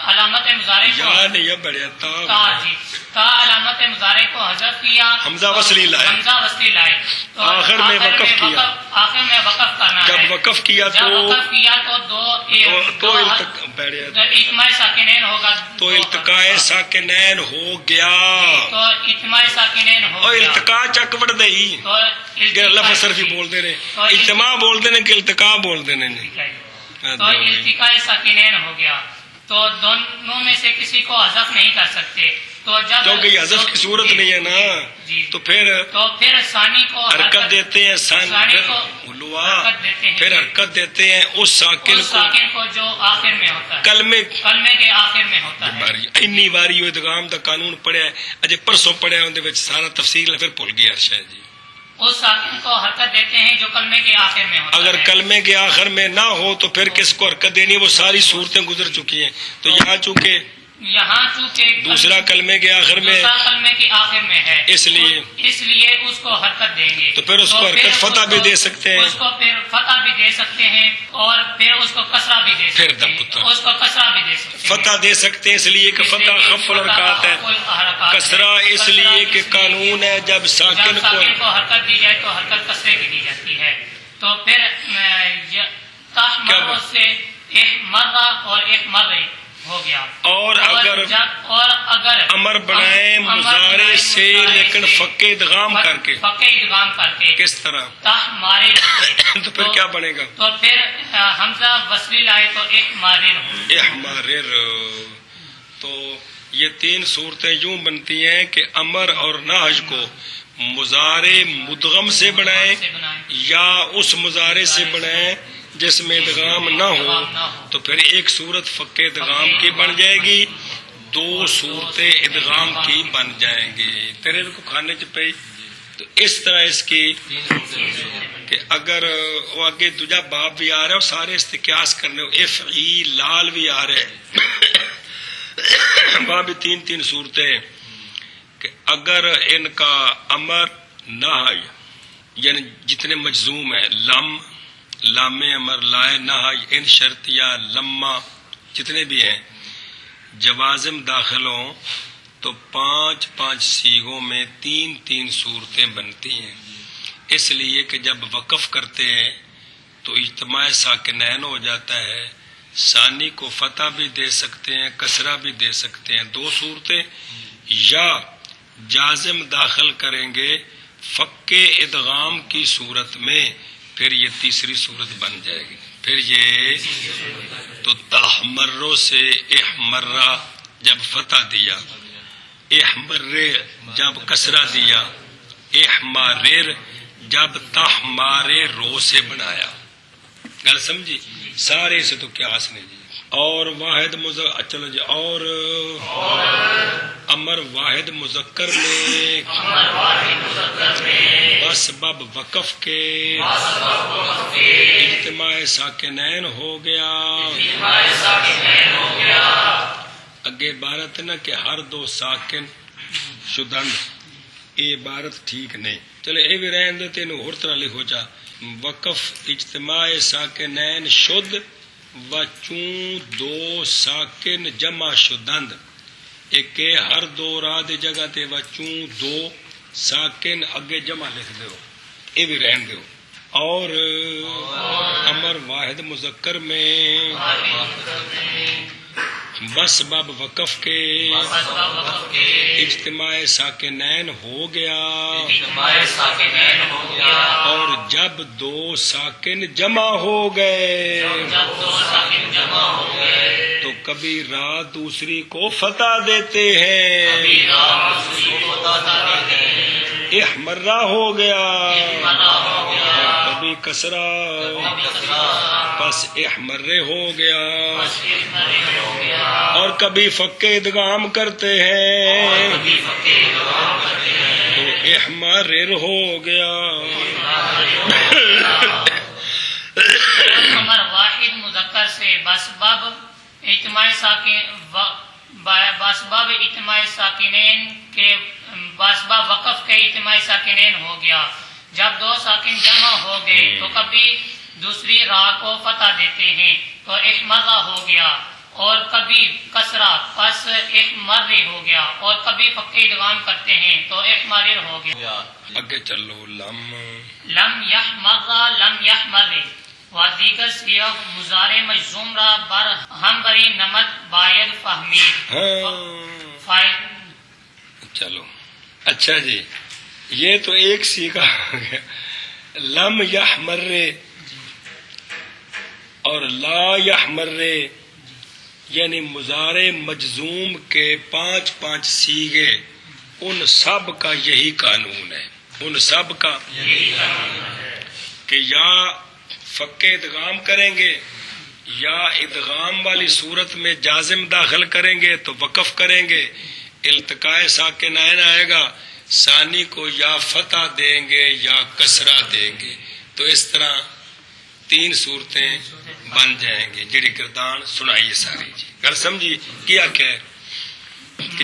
S3: علامت مضارع کو
S1: یا نہیں، اب بڑھیا
S3: تا، جی تا علامت مضارع کو حذف کیا،
S1: حمزہ وصلی لائے،
S3: حمزہ وصلی لائے، تو
S1: آخر میں وقف کیا،
S3: آخر میں وقف کرنا ہے۔
S1: جب وقف کیا
S3: جب وقف کیا تو اجماع ساکنین ہوگا،
S1: تو التقاء ساکنین ہو گیا،
S3: تو اجماع ساکنین ہو
S1: اور
S3: گیا،
S1: التقاء چک وڑ دئی کہ لفظ صرفی بول دے رہے، اجتماع بول دے کہ التقاء بول دے
S3: تو التقاء ساکنین ہو گیا، تو دونوں میں سے کسی کو حذف نہیں کر سکتے، تو جب
S1: کیونکہ یہ حذف کی صورت نہیں ہے نا، تو پھر
S3: ثانی کو
S1: حرکت دیتے ہیں، پھر حرکت دیتے ہیں اس ساکن
S3: کو جو آخر میں ہوتا ہے،
S1: کلمے
S3: کے آخر میں ہوتا ہے۔
S1: انی باری ادغام دا قانون پڑھیا ہے، اجے پرسوں پڑھیا، ان دے وچ سارا تفصیل ہے، پھر بھول گیا ارشاد جی۔
S3: اس ساکن کو حرکت دیتے ہیں جو کلمے کے آخر میں ہوتا ہے۔
S1: اگر کلمے کے آخر میں نہ ہو تو پھر کس کو حرکت دینی؟ وہ ساری صورتیں گزر چکی ہیں، تو یہاں چونکہ دوسرا کلمے کے آخر میں،
S3: کلمے کے آخر میں ہے،
S1: اس لیے
S3: اس کو حرکت دیں گے،
S1: تو پھر اس کو حرکت فتح بھی دے سکتے ہیں،
S3: اس کو پھر فتح بھی دے سکتے ہیں، اور پھر اس کو کسرہ بھی دے سکتے ہیں، اس کو کسرہ بھی دے سکتے ہیں۔
S1: فتح دے سکتے ہیں اس لیے کہ فتح خف الحرکات ہے، کسرہ اس لیے کہ قانون ہے جب ساکن
S3: کو حرکت دی جائے تو حرکت کسرے کی دی جاتی ہے۔ تو پھر تحمرو سے احمرہ اور احمرے ہو گیا، اور اگر
S1: امر بنائے مضارع سے لیکن فقے ادغام کر کے، کس طرح
S3: تحمارے،
S1: تو پھر کیا بنے گا؟
S3: تو پھر حمزہ وصلی لائے تو
S1: احمرر۔ تو یہ 3 صورتیں یوں بنتی ہیں کہ امر اور نہج کو مضارع مدغم سے بنائیں یا اس مضارع سے بنائیں جس میں ادغام نہ ہو، تو پھر ایک صورت فقے ادغام کی بن جائے گی، 2 صورتیں ادغام کی بن جائیں گی۔ تیرے کو کھانے چ پئی، تو اس طرح اس کی کہ اگر وہ آگے دوجا باب بھی آ رہا ہے اور سارے استقیاس کرنے، افعیلال بھی آ رہے وہاں بھی 3 صورتیں کہ اگر ان کا امر نہی، یعنی جتنے مجزوم ہیں، لام امر، لائے نہی، ان شرط یا لما جتنے بھی ہیں، جوازم داخل ہوں تو 5 سیغوں میں 3 صورتیں بنتی ہیں، اس لیے کہ جب وقف کرتے ہیں تو اجتماع ساکنین ہو جاتا ہے، ثانی کو فتح بھی دے سکتے ہیں، کسرہ بھی دے سکتے ہیں، 2 صورتیں، یا جازم داخل کریں گے فقے ادغام کی صورت میں، پھر یہ تیسری صورت بن جائے گی۔ پھر یہ تو تحمرو سے احمرہ جب فتح دیا، احمرے جب کسرہ دیا، احمرر جب تحمارے رو سے بنایا۔ گل سمجھی؟ سارے سے تو قیاس نہیں جی۔ اور واحد چلو جی، اور امر واحد مذکر میں بسبب وقف کے اجتماع ساکنین ہو گیا۔ اگے عبارت نہ کہ ہر 2 ساکن شدند، یہ عبارت ٹھیک نہیں، چلے یہ بھی رہن دے، تینوں اور طرح لکھو جا، وقف اجتماع ساکنین شد و چون 2 ساکن جمع شدند، ایک ہر 2 راہ دی جگہ تے و چون 2 ساکن اگے جمع لکھ دیو، یہ بھی رہن دیو۔ اور امر واحد مذکر میں بس باب وقف کے
S3: اسباب وقف کے
S1: اجتماع ساکنین ہو گیا،
S3: اجتماع ساکنین ہو گیا،
S1: اور جب دو ساکن جمع ہو گئے
S3: جب دو ساکن جمع ہو گئے
S1: تو کبھی راہ دوسری کو فتح دیتے ہیں،
S3: کبھی راہ دوسری کو فتح دیتے ہیں،
S1: احمرہ ہو گیا،
S3: مرہ ہو گیا،
S1: کبھی کسرہ
S3: کبھی کسرہ،
S1: پس احمرے ہو گیا،
S3: بس احمرے ہو گیا،
S1: اور کبھی فکے ادغام کرتے ہیں
S3: کبھی فقے دوام کرتے ہیں،
S1: تو احمرر ہو گیا۔
S3: نمبر واحد مذکر سے بسبب اجتماع ساکنین کے بسبب وقف کے اجتماع ساکنین ہو گیا، جب دو ساکن جمع ہو گئے تو کبھی دوسری راہ کو فتح دیتے ہیں تو احمرہ ہو گیا، اور کبھی کسرہ پس احمر ہو گیا، اور کبھی فقے ادغام کرتے ہیں تو احمر ہو گیا۔
S1: آگے چلو، لم
S3: لم یحمر لم یحمر و دیگر سیغ مضارع مجزوم را بر ہم بری نمت باید فہمید۔
S1: ہاں چلو اچھا جی، یہ تو ایک سیکھا ہو گیا، لم یحمر اور لا یحمر، یعنی مضارع مجزوم کے 5 سیغے، ان سب کا یہی قانون ہے، ان سب کا کہ یا فقے ادغام کریں گے یا ادغام والی صورت میں جازم داخل کریں گے تو وقف کریں گے، التقاء ساکنین آئے گا، ثانی کو یا فتح دیں گے یا کسرہ دیں گے، تو اس طرح 3 صورتیں بن جائیں گے۔ جڑی گردان سنائیے ساری جی، گل سمجھی کیا کہ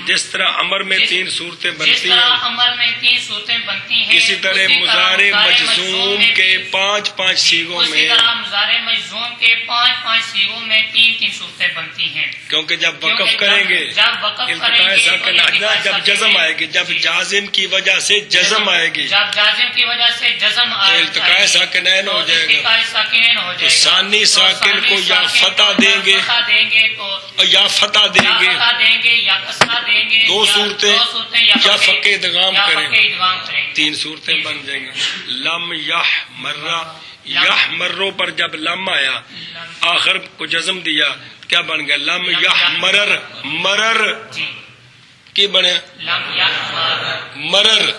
S1: جس طرح امر میں 3 صورتیں
S3: جس
S1: بنتی
S3: طرح
S1: ہیں،
S3: امر میں 3 صورتیں بنتی ہیں،
S1: اسی طرح مضارع مجزوم کے 5 سیغوں
S3: اسی
S1: میں،
S3: طرح مضارع مجزوم کے 5 سیغوں میں 3 صورتیں بنتی ہیں،
S1: کیونکہ جب وقف کریں گے
S3: جب وقف کریں
S1: التقاء
S3: گے
S1: ساکن جب جزم آئے گی، جب جازم کی وجہ سے جزم آئے گی
S3: جب جازم کی وجہ سے جزم آئے گی
S1: التقاء ساکنین ہو جائے گا،
S3: التقاء ساکنین ہو جائے
S1: تو
S3: گا،
S1: ثانی ساکن کو یا
S3: ثانی ساکن
S1: فتح
S3: کو
S1: دیں گے
S3: فتح دیں گے تو
S1: اور یا فتح دیں
S3: یا
S1: گے،
S3: فتح دیں گے یا کسرہ دیں گے،
S1: 2 صورتیں یا فقے ادغام
S3: یا
S1: کریں
S3: فقے ادغام کریں گے،
S1: 3 صورتیں بن جائیں گے۔ لم یحمر، یحمرو پر جب لم آیا آخر کو جزم دیا کیا بن گیا؟ لم یحمرر، مرر
S3: جی
S1: کی بنے
S3: لم یحمر،
S1: مرر،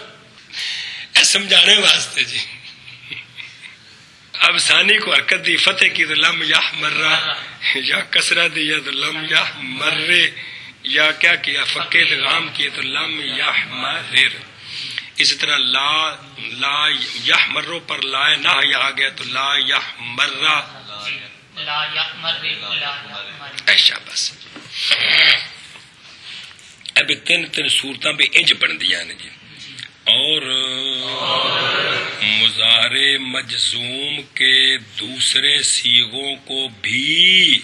S1: سمجھانے واسطے جی۔ اب ثانی کو حرکت دی، فتح کی تو لم یحمر، یا کسرہ دیا تو لم یحمر، یا کیا کیا فقے ادغام کیے تو لم یحمرر۔ اسی طرح لا یحمرو پر لا نہ آ گیا تو لا یحمرہ،
S3: لا یحمر لا یحمر۔
S1: ایسا بس اب 3 صورتیں بھی انج بن دیا نے جی۔ اور مضارع مجزوم کے دوسرے صیغوں کو بھی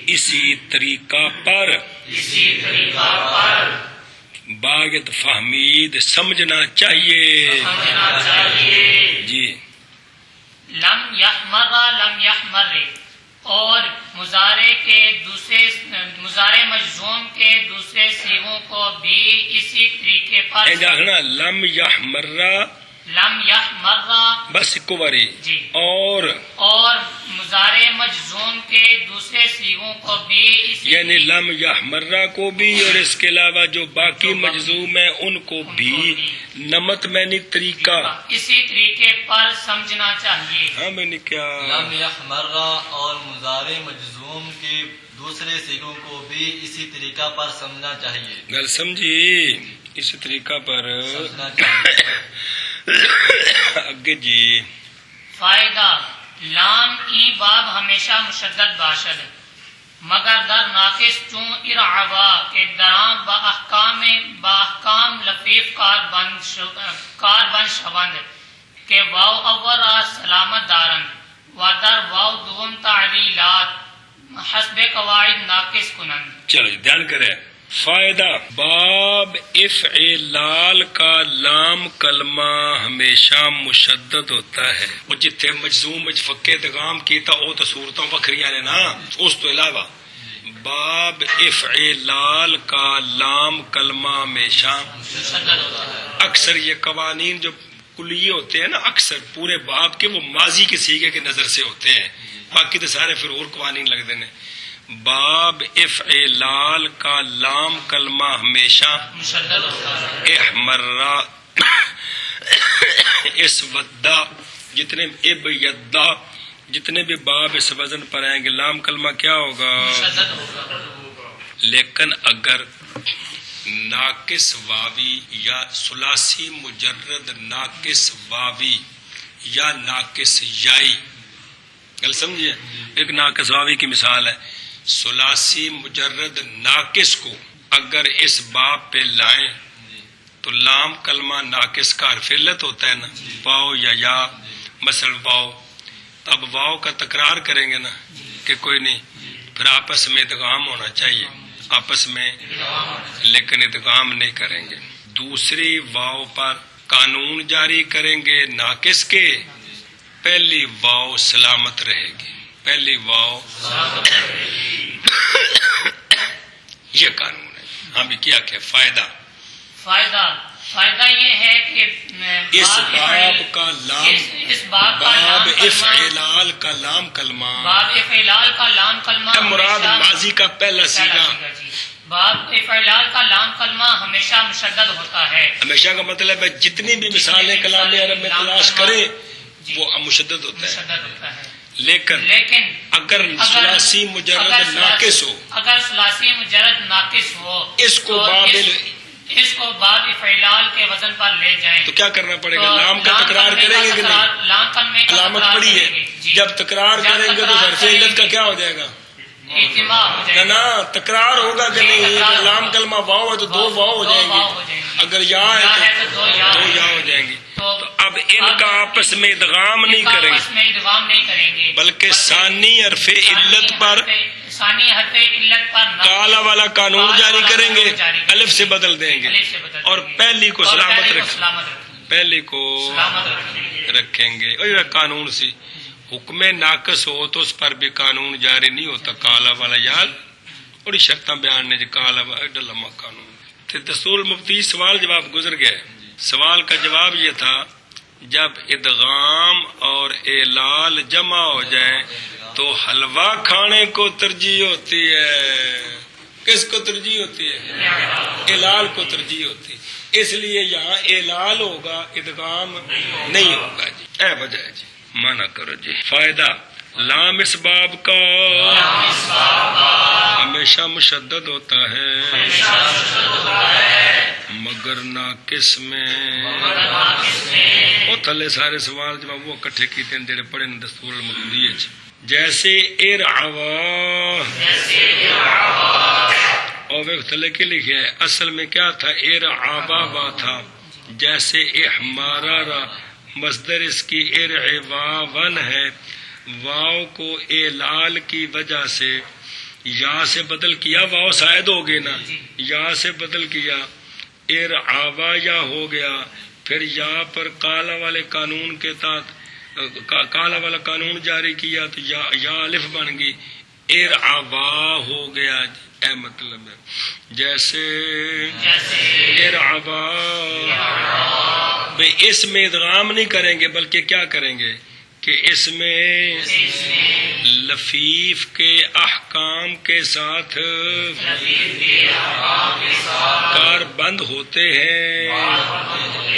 S1: اسی طریقہ پر باید فہمید سمجھنا چاہیے جی۔
S3: لم یحمر لم یحمر، اور مضارع مجزوم کے دوسرے صیغوں کو بھی اسی طریقے پر
S1: دیکھنا لم یحمرہ
S3: لم یحمر
S1: بس ایک باری،
S3: جی،
S1: اور
S3: مضارع مجزوم کے دوسرے صیغوں کو بھی اسی
S1: یعنی لم یحمرہ کو بھی، اور اس کے علاوہ جو باقی مجزوم ہیں ان کو بھی نمت میں نے طریقہ
S3: اسی طریقے پر سمجھنا چاہیے۔
S1: ہاں میں نے کیا
S2: لم یحمرہ اور مضارع مجزوم کے دوسرے صیغوں کو بھی اسی طریقہ پر سمجھنا چاہیے،
S1: گل سمجھی، اسی طریقہ پر
S2: سمجھنا چاہیے۔
S1: اگے جی۔
S3: فائدہ، لام ای باب ہمیشہ مشدد باشد مگر در ناقص چون ارعوا کے درام با احکام لفیف کار بن شوند کہ واو اول را سلامت دارند و در واو دوم تعلیلات حسب قواعد ناقص کنند۔
S1: چلو دھیان کرے، فائدہ باب افعلال کا لام کلمہ ہمیشہ مشدد ہوتا ہے. وہ جتھے مجزوم مجفکے ادغام کیتا وہ تو صورتوں وکھریاں نے نا. اس تو علاوہ باب افعلال کا لام کلمہ ہمیشہ اکثر یہ قوانین جو کلیے ہوتے ہیں نا اکثر پورے باب کے وہ ماضی کے سیغے کی نظر سے ہوتے ہیں. باقی تو سارے پھر اور قوانین لگتے ہیں. باب افعلال کا لام کلمہ ہمیشہ احمرا اس ودا جتنے اب یدا جتنے بھی باب اس وزن پر آئیں گے لام کلمہ کیا ہوگا. لیکن اگر ناقص واوی یا ثلاثی مجرد ناقص واوی یا ناقص یائی گل سمجھیے. ایک ناقص واوی کی مثال ہے. ثلاثی مجرد ناقص کو اگر اس باب پہ لائیں تو لام کلمہ ناقص کا حرف علت ہوتا ہے نا واو یا مثلا واو. اب واو کا تکرار کریں گے نا کہ کوئی نہیں پھر آپس میں ادغام ہونا چاہیے آپس میں لیکن ادغام نہیں کریں گے. دوسری واو پر قانون جاری کریں گے ناقص کے. پہلی واو سلامت رہے گی. پہلی واو یہ قانون ہے. ہاں بھی کیا فائدہ
S3: یہ ہے کہ
S1: اس باب کا لام باب افعلال کا لام کلمہ مراد ماضی کا پہلا صیغہ.
S3: باب افعلال کا لام کلمہ ہمیشہ مشدد ہوتا ہے.
S1: ہمیشہ کا مطلب ہے جتنی بھی مثالیں کلام عرب میں تلاش کریں وہ مشدد ہوتا ہے. لیکن اگر ثلاثی مجرد ناقص ہو
S3: اگر ثلاثی مجرد ناقص ہو
S1: اس کو
S3: باب افعلال کے وزن پر لے جائیں
S1: تو کیا کرنا پڑے گا. لام کا تکرار کریں گے کہ نہیں. علامت پڑی ہے جب تکرار کریں گے تو حرف علت کا کیا ہو جائے گا نا تکرار ہوگا کہ نہیں. لام کلمہ واو ہے تو دو واو ہو جائیں گے. اگر یا ہے تو دو یا ہو جائیں گے. تو اب ان کا آپس میں ادغام نہیں کریں گے بلکہ ثانی حرف علت پر کالا والا قانون جاری کریں گے. الف سے بدل دیں گے اور پہلی کو سلامت رکھیں گے. اور قانون سے حکم ناقص ہو تو اس پر بھی قانون جاری نہیں ہوتا. کالا والا یاد اور شرطاں بیان نے کالا والا لمبا قانون. دستور مفتی سوال جواب گزر گئے. سوال کا جواب یہ تھا جب ادغام اور اعلال جمع ہو جائے تو حلوہ کھانے کو ترجیح ہوتی ہے. کس کو ترجیح ہوتی ہے؟ اعلال کو ترجیح ہوتی ہے. اس لیے یہاں اعلال ہوگا ادغام نہیں ہوگا. جی اے وجہ جی مانا کرو جی. فائدہ لام اس باب کا ہمیشہ مشدد ہوتا ہے مگر ناقص میں. وہ تھلے سارے سوال جواب وہ اکٹھے کیتے ہیں جڑے پڑھے دستور المفتی. جیسے ارعوا اور ایک تھلے کے لکھے ہے اصل میں کیا تھا ارعوا تھا. جیسے احمارا مصدر اس کی ارعواون ہے. واو کو اعلال کی وجہ سے یا سے بدل کیا واو شاید ہو گئے نا یا سے بدل کیا ارعوا یا ہو گیا. پھر یا پر کالا والے قانون کے تحت کالا والا قانون جاری کیا تو یا الف بن گئی ارعوا ہو گیا. اے مطلب ہے جیسے ارعوا اس میں ادغام نہیں کریں گے بلکہ کیا کریں گے کہ اس میں لفیف کے احکام کے ساتھ کار بند ہوتے ہیں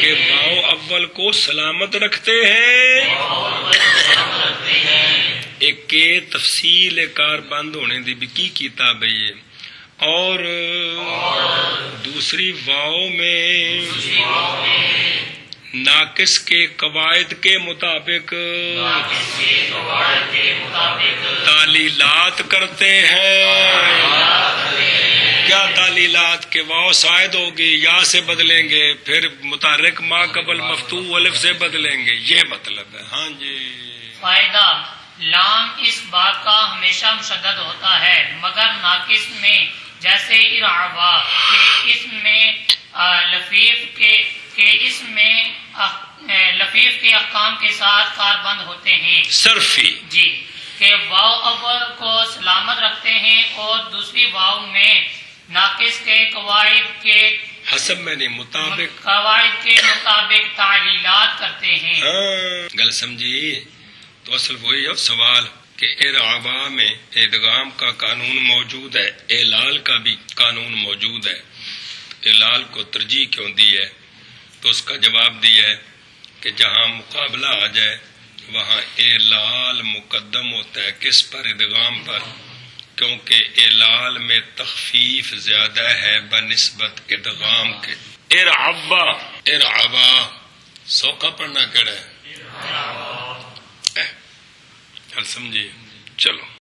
S1: کہ واو اول کو سلامت رکھتے ہیں. ایک کے تفصیل کار بند ہونے دی بھی کی کتاب ہے یہ. اور دوسری واو میں ناقص کے قواعد کے مطابق تعلیلات کرتے ہیں. کیا تعلیلات کے واو شاید ہوگی یا سے بدلیں گے پھر متحرک ما قبل مفتوح الف سے بدلیں گے. یہ مطلب ہے. ہاں جی.
S3: فائدہ لام اس باب کا ہمیشہ مشدد ہوتا ہے مگر ناقص میں جیسے ارعوا کے اس میں لفیف کے احکام کے ساتھ کاربند ہوتے ہیں
S1: صرفی
S3: جی، کہ واو اول کو سلامت رکھتے ہیں اور دوسری واو میں ناقص کے قواعد کے
S1: حسب میں نہیں مطابق
S3: تعلیلات کرتے ہیں.
S1: گل سمجھی؟ تو اصل وہی ہے سوال کہ ارعوا میں ادغام کا قانون موجود ہے، اعلال کا بھی قانون موجود ہے، اعلال کو ترجیح کیوں دی ہے؟ تو اس کا جواب دیا ہے کہ جہاں مقابلہ آ جائے وہاں اعلال مقدم ہوتا ہے کس پر؟ ادغام پر، کیونکہ اعلال میں تخفیف زیادہ ہے بنسبت ادغام کے. ارعوا سوکھا پڑھنا کیڑا ہے؟ حل سمجھیے؟ چلو